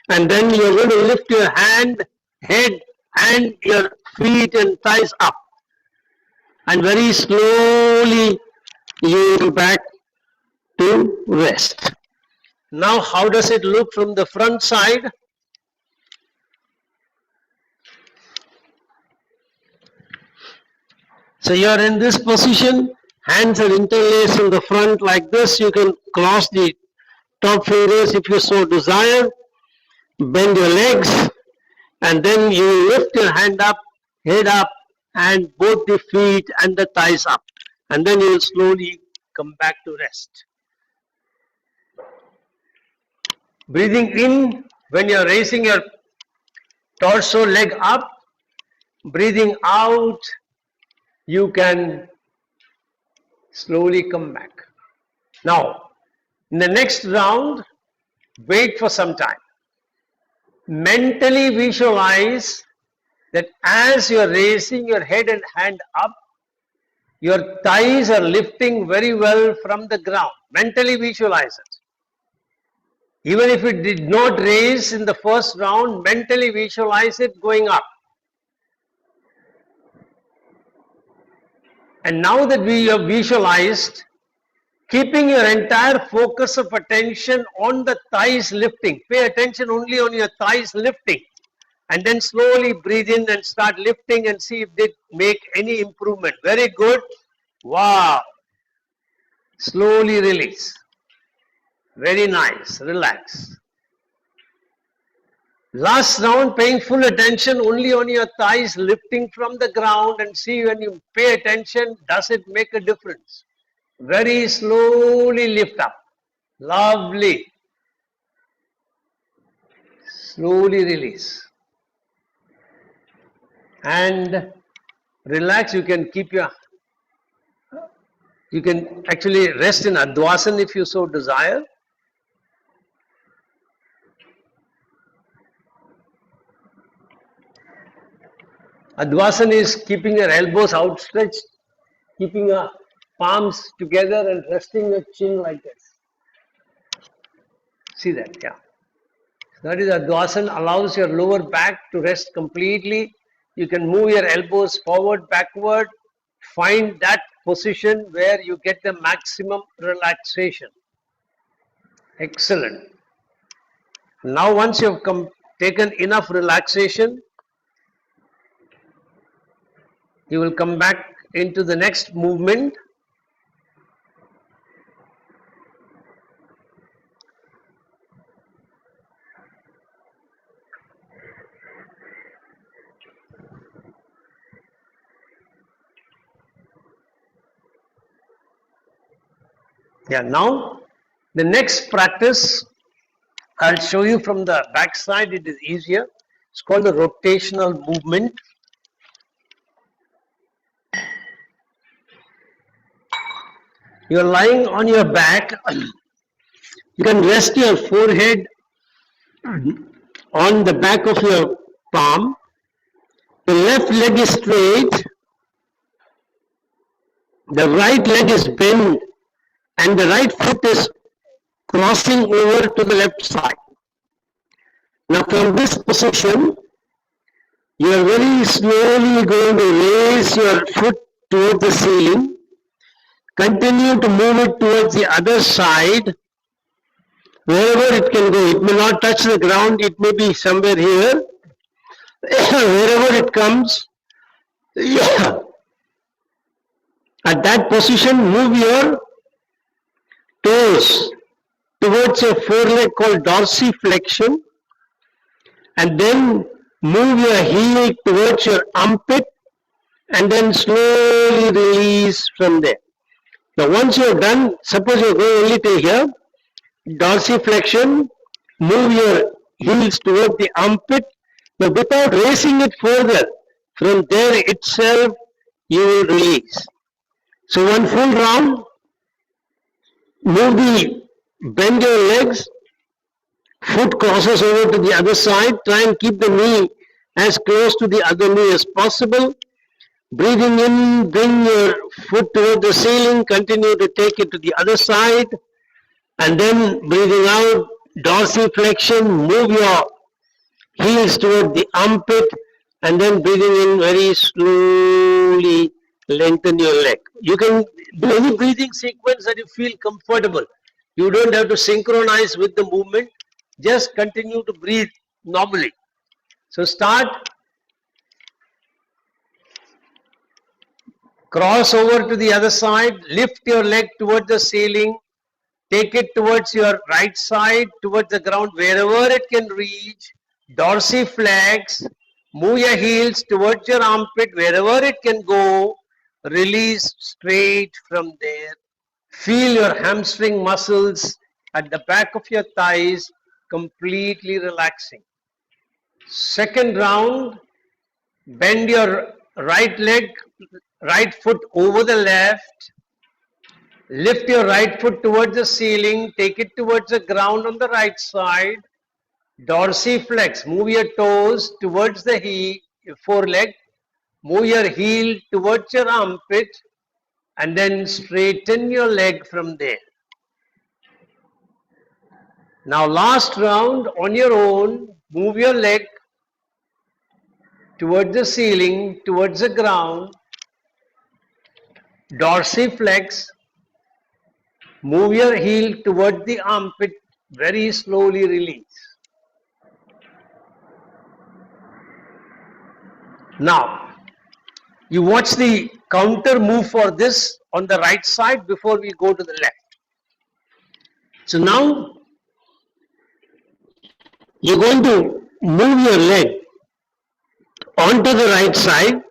And then you're going to lift your hand, head, and your feet and thighs up. And very slowly you go back to rest. Now, how does it look from the front side? So you're in this position, hands are interlaced in the front like this. You can cross the top fingers if you so desire. Bend your legs, and then you lift your hand up, head up, and both the feet and the thighs up. And then you will slowly come back to rest. Breathing in when you're raising your torso, leg up. Breathing out, you can slowly come back. Now, in the next round, wait for some time. Mentally visualize that as you are raising your head and hand up, your thighs are lifting very well from the ground. Mentally visualize it. Even if it did not raise in the first round, mentally visualize it going up. And now that we have visualized, keeping your entire focus of attention on the thighs lifting. Pay attention only on your thighs lifting. And then slowly breathe in and start lifting and see if they make any improvement. Very good. Wow. Slowly release. Very nice. Relax. Last round, paying full attention only on your thighs lifting from the ground, and see when you pay attention, does it make a difference? Very slowly lift up. Lovely. Slowly release. And relax. You can actually rest in Advasan if you so desire. Advasan is keeping your elbows outstretched, keeping your palms together and resting your chin like this. See that? Yeah. That is Advasan, allows your lower back to rest completely. You can move your elbows forward, backward. Find that position where you get the maximum relaxation. Excellent. Now once you have taken enough relaxation, you will come back into the next movement. Yeah, now the next practice I'll show you from the back side. It is easier. It's called the rotational movement. You're lying on your back. You can rest your forehead on the back of your palm. The left leg is straight. The right leg is bent, and the right foot is crossing over to the left side. Now from this position, you are very slowly going to raise your foot toward the ceiling. Continue to move it towards the other side, wherever it can go. It may not touch the ground, it may be somewhere here. Wherever it comes, at that position, move your toes towards your foreleg called dorsiflexion, and then move your heel towards your armpit, and then slowly release from there. Now once you are done, suppose you are going only till here, dorsiflexion, move your heels toward the armpit, but without raising it further, From there itself, you will release. So one full round, bend your legs, foot crosses over to the other side, try and keep the knee as close to the other knee as possible. Breathing in, bring your foot toward the ceiling, continue to take it to the other side, and then breathing out, dorsiflexion, move your heels toward the armpit, and then breathing in very slowly, lengthen your leg. You can do any breathing sequence that you feel comfortable. You don't have to synchronize with the movement, just continue to breathe normally. So start. Cross over to the other side, lift your leg towards the ceiling, take it towards your right side, towards the ground, wherever it can reach, dorsiflex, move your heels towards your armpit, wherever it can go, release straight from there. Feel your hamstring muscles at the back of your thighs completely relaxing. Second round, bend your right foot over the left, lift your right foot towards the ceiling, take it towards the ground on the right side, dorsiflex, move your toes towards the foreleg, move your heel towards your armpit, and then straighten your leg from there. Now last round, on your own, move your leg towards the ceiling, towards the ground, dorsiflex, move your heel towards the armpit, very slowly release. Now, you watch the counter move for this on the right side before we go to the left. So now, you're going to move your leg onto the right side,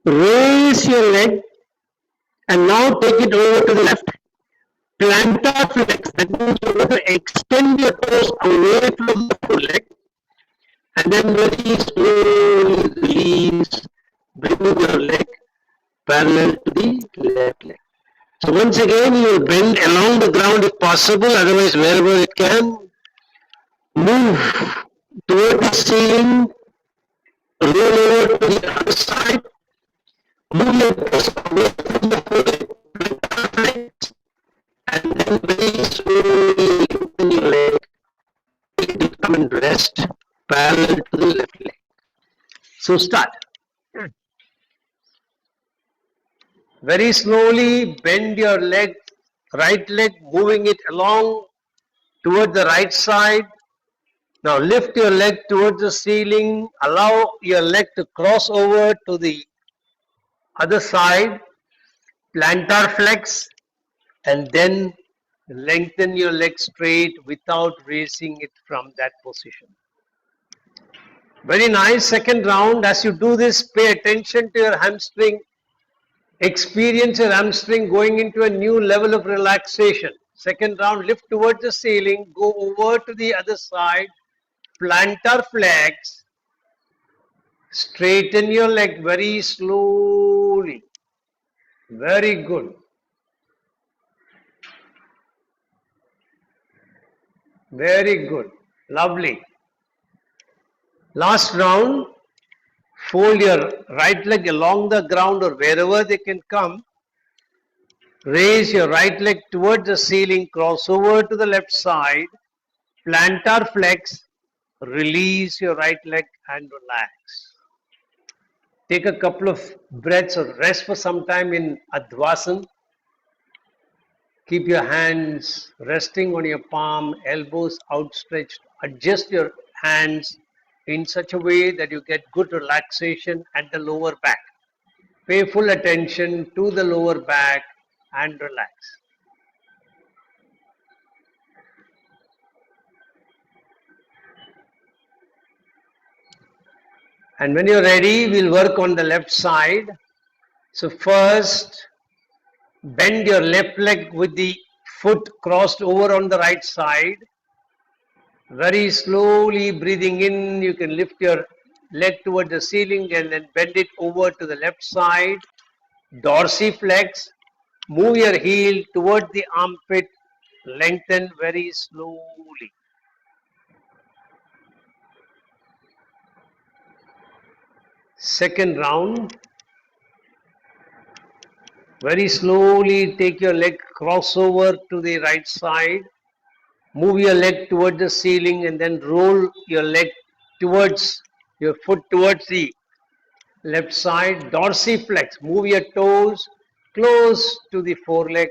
raise your leg, and now take it over to the left. Plantar flex, that means you're going to extend your toes away from the foreleg, and then very slowly release, bringing your leg parallel to the left leg. So once again, you will bend along the ground if possible, otherwise wherever it can. Move toward the ceiling, roll over to the other side, move your toes away from the foreleg, and then very slowly open your leg, take it come and rest parallel to the left leg. So start. Very slowly bend your leg, right leg, moving it along toward the right side. Now lift your leg towards the ceiling, allow your leg to cross over to the other side, plantar flex, and then lengthen your leg straight without raising it from that position. Very nice. Second round, as you do this, pay attention to your hamstring. Experience your hamstring going into a new level of relaxation. Second round, lift towards the ceiling, go over to the other side, plantar flex, straighten your leg very slowly. Very good. Very good. Lovely. Last round, fold your right leg along the ground or wherever they can come. Raise your right leg towards the ceiling, cross over to the left side, plantar flex, release your right leg and relax. Take a couple of breaths or rest for some time in Advasan. Keep your hands resting on your palm, elbows outstretched. Adjust your hands in such a way that you get good relaxation at the lower back. Pay full attention to the lower back and relax. And when you're ready, we'll work on the left side. So first, bend your left leg with the foot crossed over on the right side. Very slowly breathing in, you can lift your leg towards the ceiling and then bend it over to the left side. Dorsiflex. Move your heel towards the armpit. Lengthen very slowly. Second round. Very slowly take your leg crossover to the right side. Move your leg towards the ceiling and then roll your leg towards your foot towards the left side. Dorsiflex. Move your toes close to the foreleg.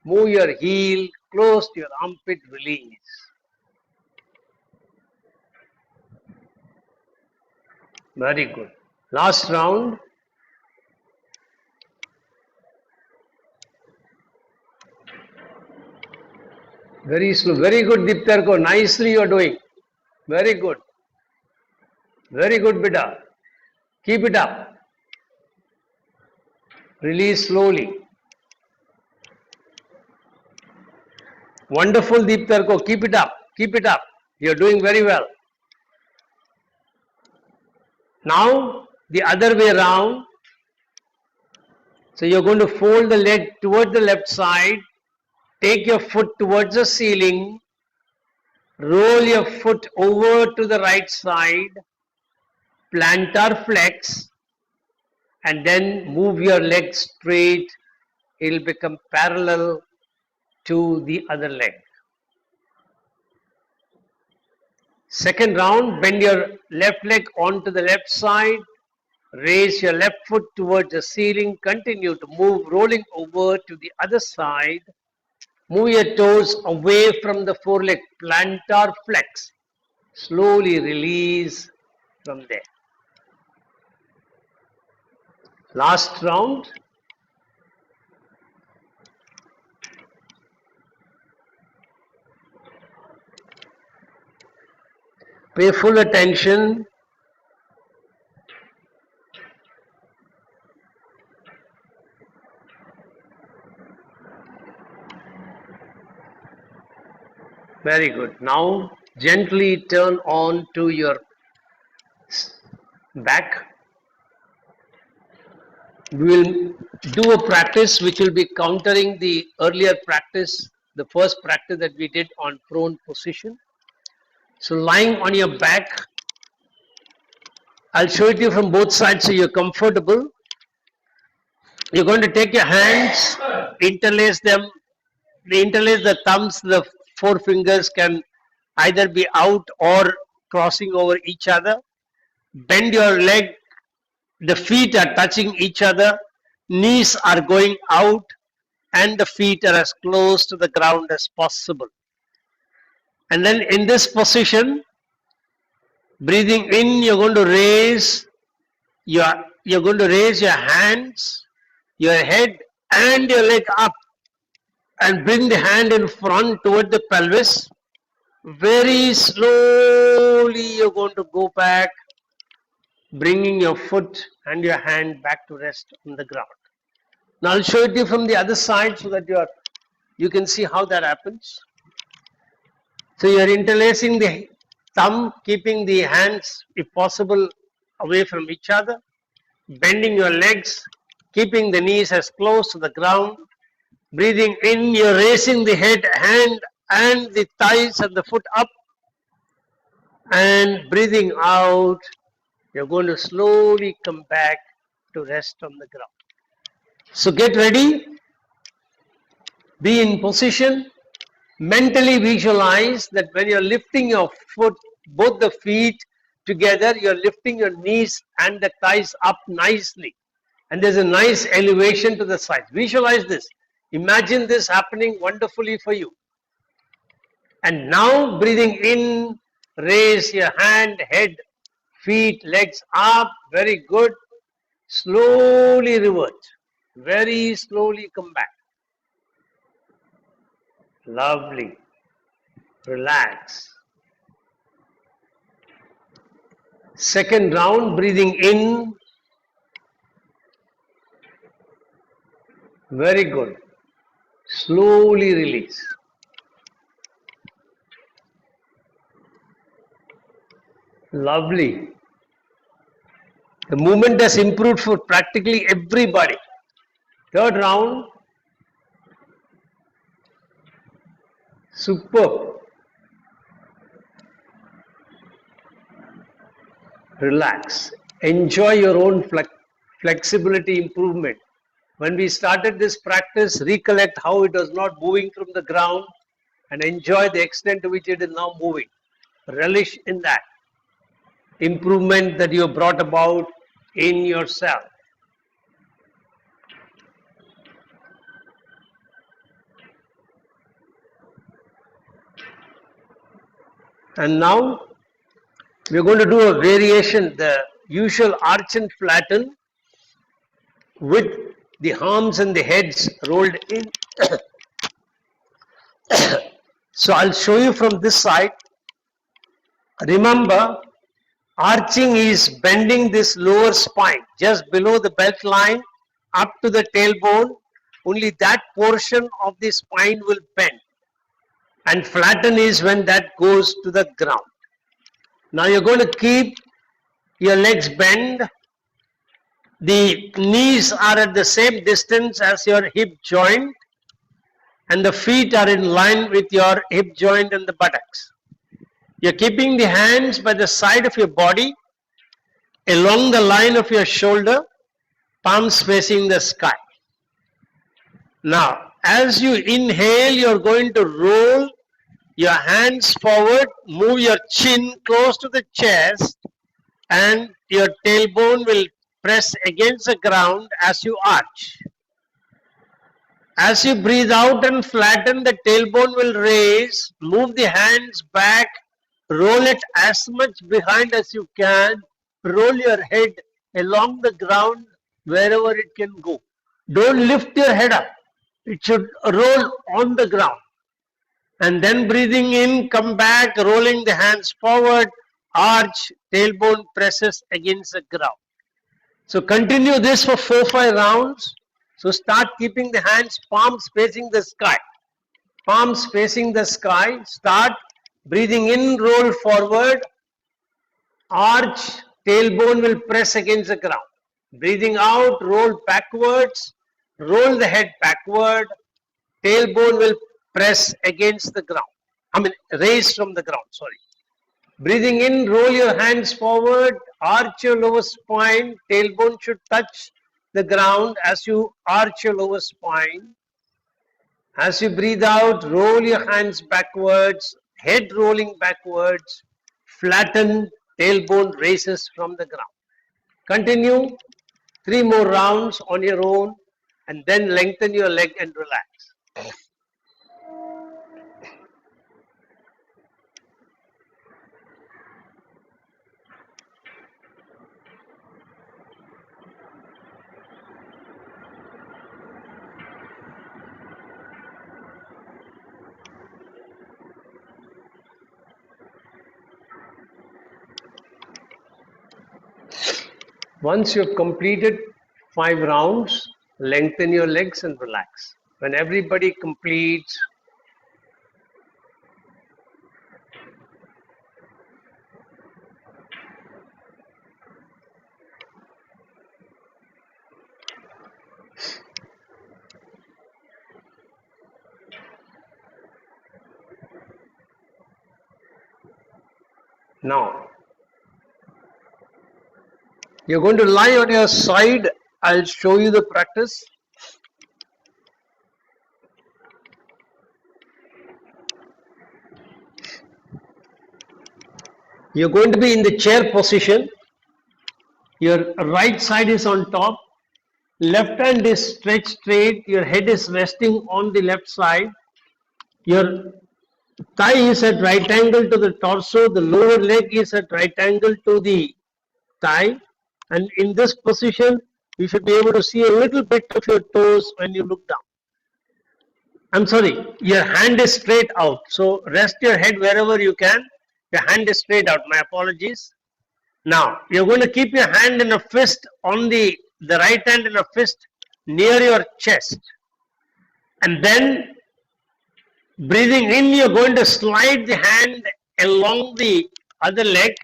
Move your heel close to your armpit. Release. Very good. Last round. Very slow. Very good, Diptarko. Nicely you are doing. Very good. Very good, Bida. Keep it up. Release slowly. Wonderful, Deeptarko. Keep it up. Keep it up. You're doing very well. Now, the other way around. So, you're going to fold the leg towards the left side. Take your foot towards the ceiling. Roll your foot over to the right side. Plantar flex. And then move your leg straight. It will become parallel to the other leg. Second round, bend your left leg onto the left side. Raise your left foot towards the ceiling. Continue to move, rolling over to the other side. Move your toes away from the foreleg. Plantar flex. Slowly release from there. Last round. Pay full attention. Very good. Now gently turn on to your back. We will do a practice which will be countering the earlier practice, the first practice that we did on prone position. So lying on your back, I'll show it to you from both sides so you're comfortable. You're going to take your hands, interlace them, interlace the thumbs, the four fingers can either be out or crossing over each other. Bend your leg, the feet are touching each other, knees are going out, and the feet are as close to the ground as possible. And then in this position, breathing in, you're going to raise your hands, your head, and your leg up, and bring the hand in front toward the pelvis. Very slowly, you're going to go back, bringing your foot and your hand back to rest on the ground. Now I'll show it to you from the other side so that you can see how that happens. So you're interlacing the thumb, keeping the hands, if possible, away from each other, bending your legs, keeping the knees as close to the ground. Breathing in, you're raising the head, hand, and the thighs and the foot up. And breathing out, you're going to slowly come back to rest on the ground. So get ready. Be in position. Mentally visualize that when you're lifting your foot, both the feet together, you're lifting your knees and the thighs up nicely. And there's a nice elevation to the sides. Visualize this. Imagine this happening wonderfully for you. And now breathing in, raise your hand, head, feet, legs up. Very good. Slowly revert. Very slowly come back. Lovely. Relax. Second round, breathing in. Very good. Slowly release. Lovely. The movement has improved for practically everybody. Third round. Superb. Relax. Enjoy your own flexibility improvement. When we started this practice, recollect how it was not moving from the ground and enjoy the extent to which it is now moving. Relish in that improvement that you have brought about in yourself. And now we're going to do a variation, the usual arch and flatten with the arms and the heads rolled in. So I'll show you from this side. Remember, arching is bending this lower spine just below the belt line up to the tailbone. Only that portion of the spine will bend. And flatten is when that goes to the ground. Now you're going to keep your legs bent. The knees are at the same distance as your hip joint, and the feet are in line with your hip joint and the buttocks. You're keeping the hands by the side of your body, along the line of your shoulder, palms facing the sky. Now, as you inhale, you're going to roll your hands forward, move your chin close to the chest, and your tailbone will press against the ground as you arch. As you breathe out and flatten, the tailbone will raise, move the hands back, roll it as much behind as you can, roll your head along the ground wherever it can go. Don't lift your head up. It should roll on the ground. And then breathing in, come back, rolling the hands forward, arch, tailbone presses against the ground. So continue this for 4-5 rounds. So start keeping the hands, palms facing the sky. Palms facing the sky. Start breathing in, roll forward, arch, tailbone will press against the ground. Breathing out, roll backwards, roll the head backward, tailbone will press against the ground. Raise from the ground, sorry. Breathing in, roll your hands forward, arch your lower spine, tailbone should touch the ground as you arch your lower spine. As you breathe out, roll your hands backwards, head rolling backwards, flatten, tailbone raises from the ground. Continue 3 more rounds on your own and then lengthen your leg and relax. Once you have completed 5 rounds, lengthen your legs and relax. When everybody completes, now you're going to lie on your side. I'll show you the practice. You're going to be in the chair position. Your right side is on top. Left hand is stretched straight. Your head is resting on the left side. Your thigh is at right angle to the torso. The lower leg is at right angle to the thigh. And in this position, you should be able to see a little bit of your toes when you look down. I'm sorry, your hand is straight out. So rest your head wherever you can. Your hand is straight out. My apologies. Now, you're going to keep your hand in a fist on the right hand in a fist near your chest. And then breathing in, you're going to slide the hand along the other leg.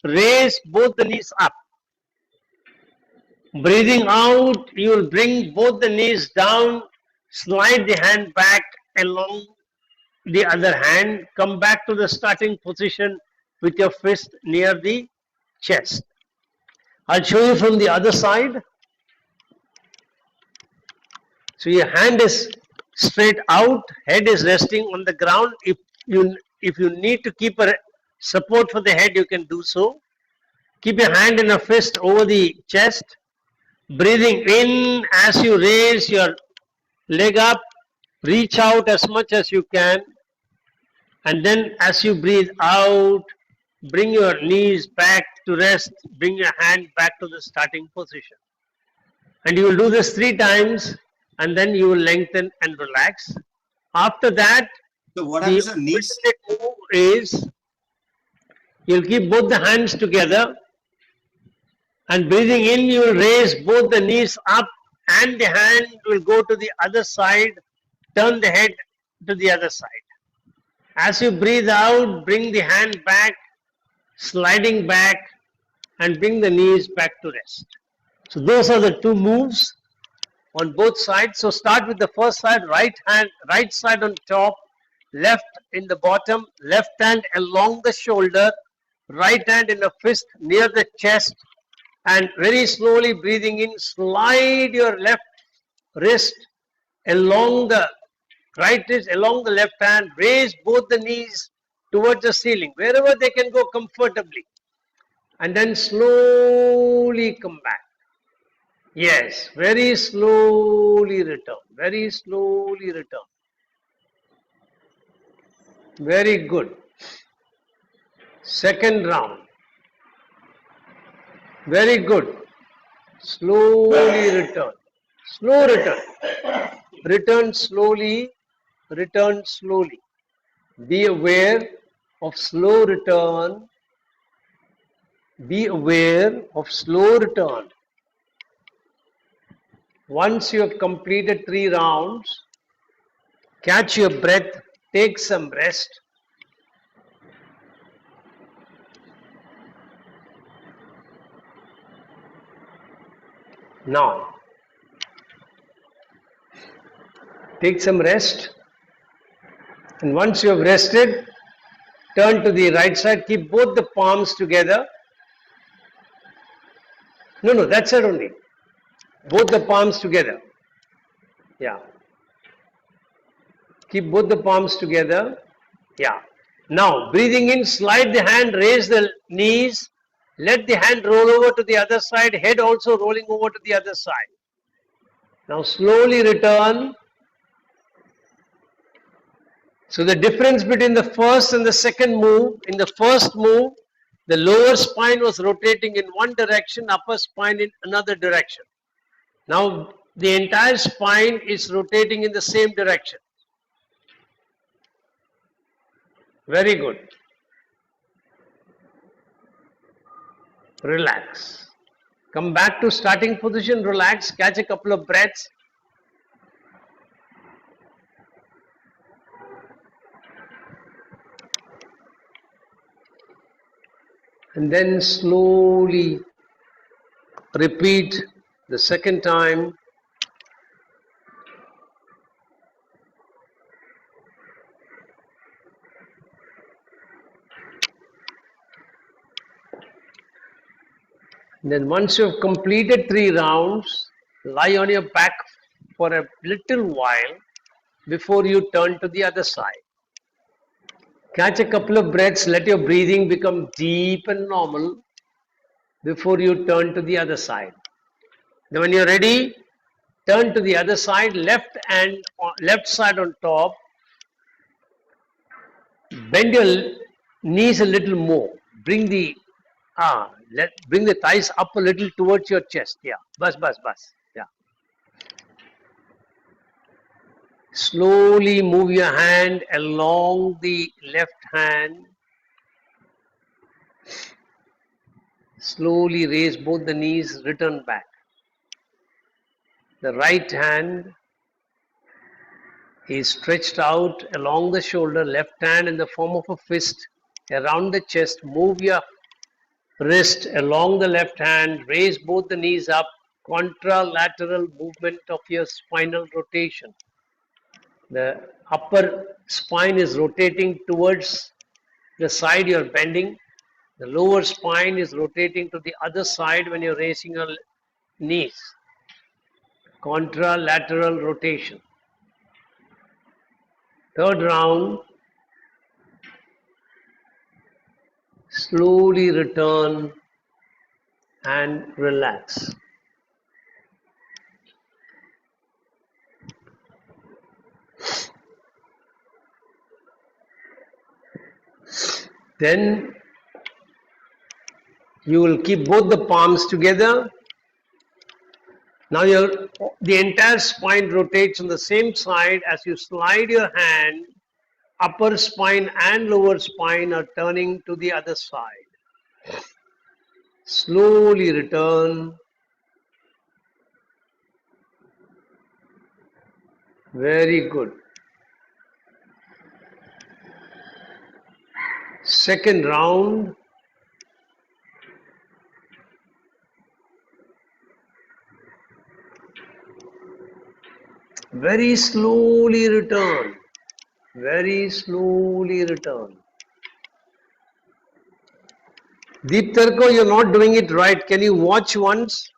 Raise both the knees up. Breathing out, you will bring both the knees down, slide the hand back along the other hand, come back to the starting position with your fist near the chest. I'll show you from the other side. So your hand is straight out, head is resting on the ground. If you need to keep a support for the head, you can do so. Keep your hand in a fist over the chest. Breathing in as you raise your leg up, reach out as much as you can. And then as you breathe out, bring your knees back to rest, bring your hand back to the starting position. And you will do this 3 times and then you will lengthen and relax. After that, So what the happens to knees? alternate move is you'll keep both the hands together and breathing in, you will raise both the knees up and the hand will go to the other side, turn the head to the other side. As you breathe out, bring the hand back, sliding back and bring the knees back to rest. So those are the 2 moves on both sides. So start with the first side, right side on top, left in the bottom, left hand along the shoulder, right hand in a fist near the chest, and very slowly breathing in, slide your left wrist along the right wrist, along the left hand, raise both the knees towards the ceiling, wherever they can go comfortably, and then slowly come back. Yes, very slowly return, very slowly return. Very good. Second round. Very good. Slowly return. Slow return. Return slowly. Return slowly. Be aware of slow return. Be aware of slow return. Once you have completed 3 rounds, catch your breath, take some rest. Now, take some rest, and once you have rested, turn to the right side, keep both the palms together. No, that's it only. Both the palms together. Yeah. Keep both the palms together. Yeah. Now, breathing in, slide the hand, raise the knees, let the hand roll over to the other side, head also rolling over to the other side. Now, slowly return. So, the difference between the first and the second move, in the first move, the lower spine was rotating in one direction, upper spine in another direction. Now, the entire spine is rotating in the same direction. Very good. Relax. Come back to starting position, relax, catch a couple of breaths. And then slowly repeat the second time. Then once you have completed 3 rounds, lie on your back for a little while before you turn to the other side. Catch a couple of breaths, let your breathing become deep and normal before you turn to the other side. Then when you're ready, turn to the other side, left side on top. Bend your knees a little more. Bring the thighs up a little towards your chest. Yeah. Bas. Yeah. Slowly move your hand along the left hand. Slowly raise both the knees, return back. The right hand is stretched out along the shoulder, left hand in the form of a fist around the chest. Move your wrist along the left hand, raise both the knees up, contralateral movement of your spinal rotation. The upper spine is rotating towards the side you're bending. The lower spine is rotating to the other side when you're raising your knees. Contralateral rotation. Third round. Slowly return and relax. Then you will keep both the palms together. Now the entire spine rotates on the same side. As you slide your hand, upper spine and lower spine are turning to the other side. Slowly return. Very good. Second round. Very slowly return. Very slowly return. Deep Tarko, you're not doing it right. Can you watch once?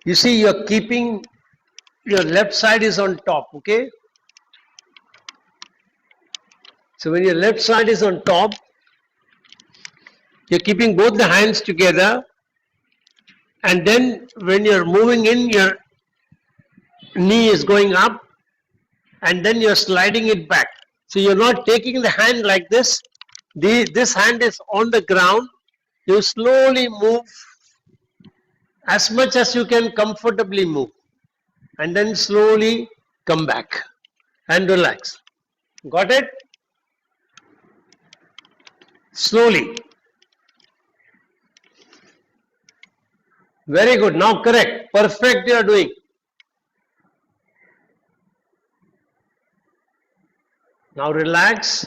You see, you're keeping your left side is on top, okay? So when your left side is on top, you're keeping both the hands together, and then when you're moving in, your knee is going up, and then you're sliding it back. So you're not taking the hand like this. This hand is on the ground. You slowly move as much as you can comfortably move, and then slowly come back and relax. Got it? Slowly. Very good. Now correct. Perfect you are doing. Now relax.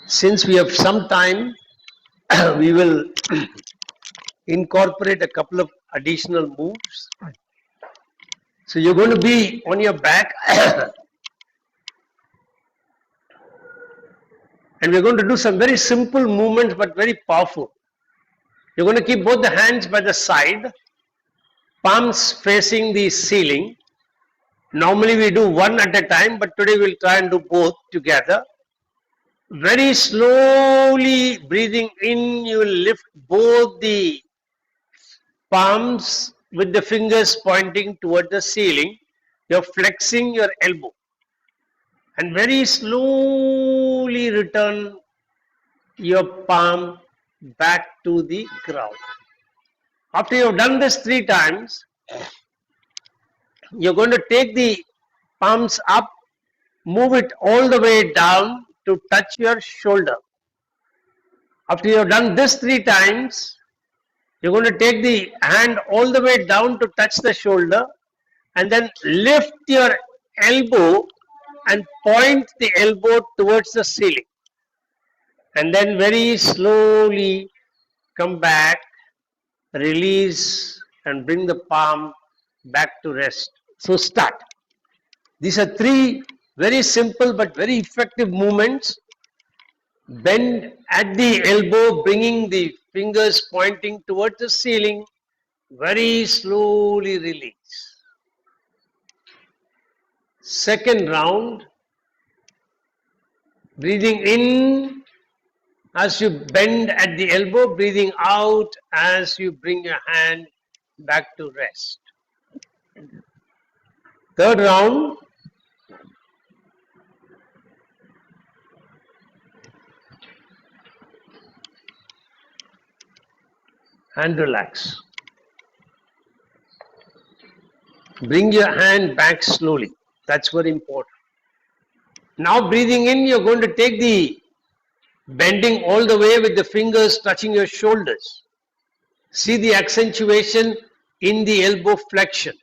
Since we have some time, we will incorporate a couple of additional moves. So you're going to be on your back and we're going to do some very simple movements but very powerful. You're going to keep both the hands by the side, palms facing the ceiling. Normally we do one at a time, but today we'll try and do both together. Very slowly breathing in, you will lift both the palms with the fingers pointing toward the ceiling. You're flexing your elbow. And very slowly return your palm back to the ground. After you have done this 3 times, you're going to take the palms up, move it all the way down to touch your shoulder. After you have done this 3 times, you're going to take the hand all the way down to touch the shoulder and then lift your elbow and point the elbow towards the ceiling. And then very slowly come back, release and bring the palm back to rest. So start. These are 3 very simple but very effective movements. Bend at the elbow, bringing the fingers pointing towards the ceiling. Very slowly release. Second round. Breathing in as you bend at the elbow, breathing out as you bring your hand back to rest. Third round. And relax. Bring your hand back slowly. That's very important. Now breathing in, you're going to take the bending all the way with the fingers touching your shoulders. See the accentuation in the elbow flexion.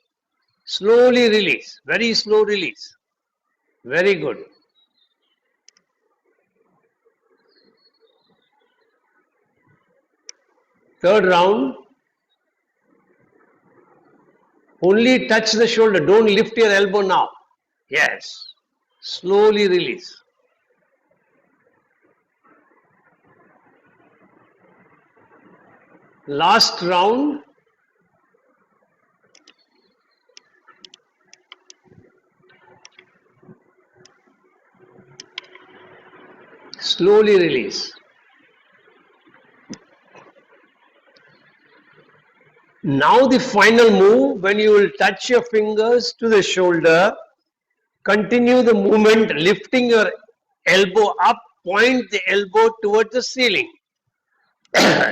Slowly release. Very slow release. Very good. Third round, only touch the shoulder. Don't lift your elbow now. Yes. Slowly release. Last round. Slowly release. Now the final move, when you will touch your fingers to the shoulder, continue the movement, lifting your elbow up, point the elbow towards the ceiling.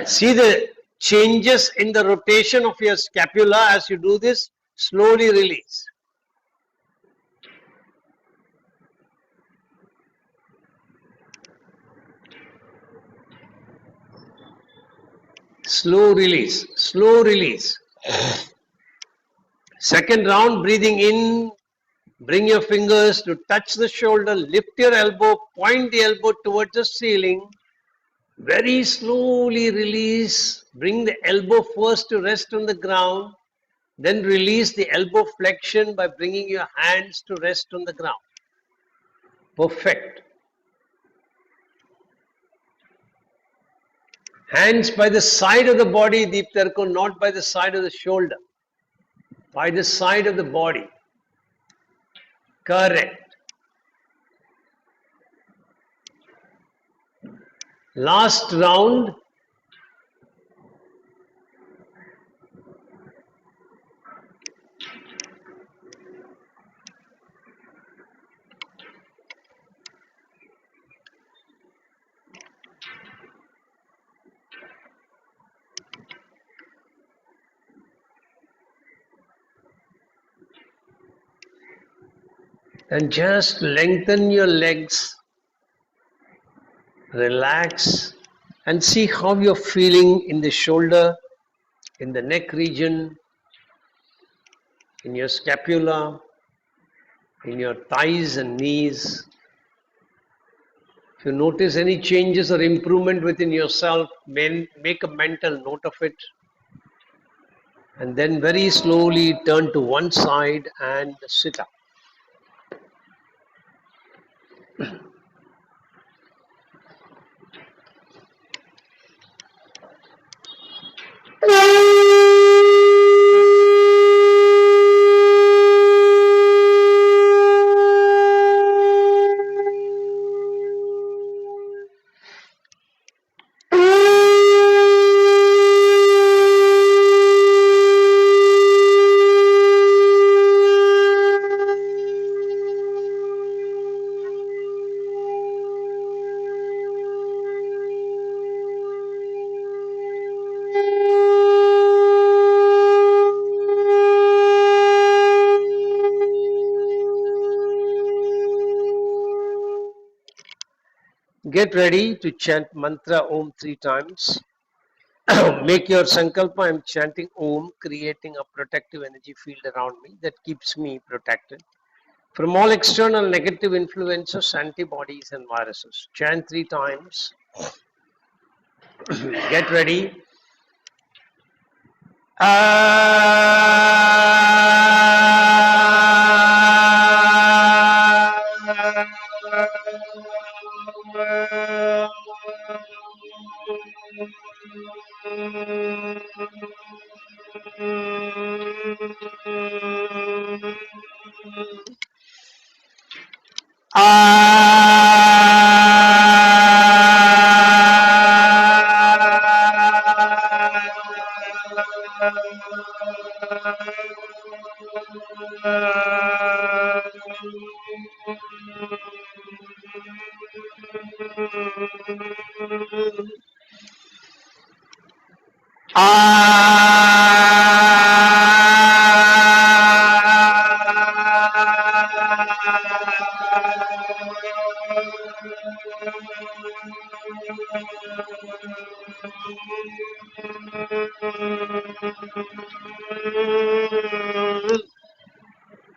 See the changes in the rotation of your scapula as you do this. Slowly release. Slow release, slow release. Second round, breathing in, bring your fingers to touch the shoulder, lift your elbow, point the elbow towards the ceiling. Very slowly release, bring the elbow first to rest on the ground, then release the elbow flexion by bringing your hands to rest on the ground. Perfect. Hands by the side of the body, Deep Tarko, not by the side of the shoulder. By the side of the body. Correct. Last round. And just lengthen your legs, relax, and see how you're feeling in the shoulder, in the neck region, in your scapula, in your thighs and knees. If you notice any changes or improvement within yourself, make a mental note of it. And then very slowly turn to one side and sit up. Get ready to chant mantra Om 3 times. Make your sankalpa. I am chanting Om, creating a protective energy field around me that keeps me protected from all external negative influences, antibodies and viruses. Chant 3 times. Get ready.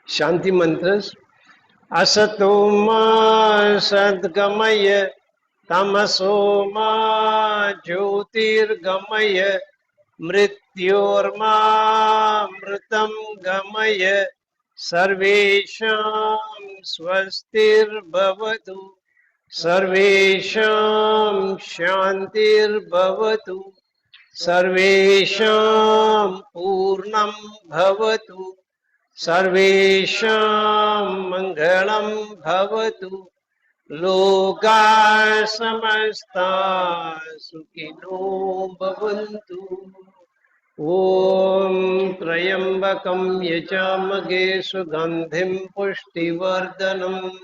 Shanti mantras. Asatoma sadgamaya tamasoma jyotirgamaya मृत्योर्मामृतं गमय सर्वेषां स्वस्तिर्भवतु सर्वेषां शान्तिर्भवतु सर्वेषां पूर्णं भवतु सर्वेषां मङ्गलं भवतु लोका समस्ता सुखिनो भवन्तु ॐ त्र्यम्बकं यजामहे सुगन्धिं पुष्टिवर्धनम्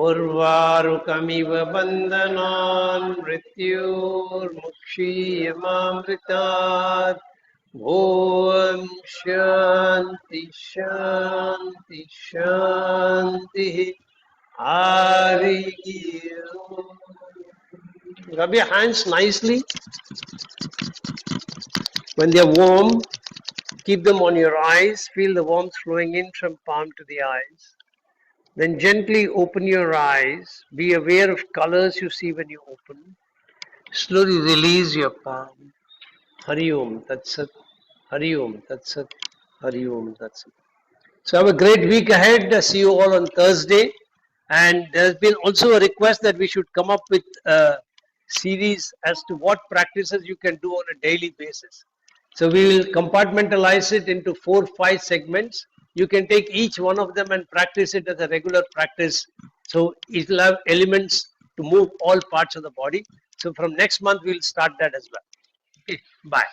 उर्वारुकमिव बन्धनान् मृत्योर्मुक्षीयमामृतात् ॐ शान्ति शान्ति शान्तिः हरिः ओम्. Rub your hands nicely. When they are warm, keep them on your eyes. Feel the warmth flowing in from palm to the eyes. Then gently open your eyes. Be aware of colors you see when you open. Slowly release your palm. Hari Om Tat Sat. Hari Om Tat Sat. Hari Om Tat Sat. So have a great week ahead. See you all on Thursday. And there's been also a request that we should come up with a series as to what practices you can do on a daily basis. So we will compartmentalize it into 4-5 segments. You can take each one of them and practice it as a regular practice. So it will have elements to move all parts of the body. So from next month, we'll start that as well. Okay, bye.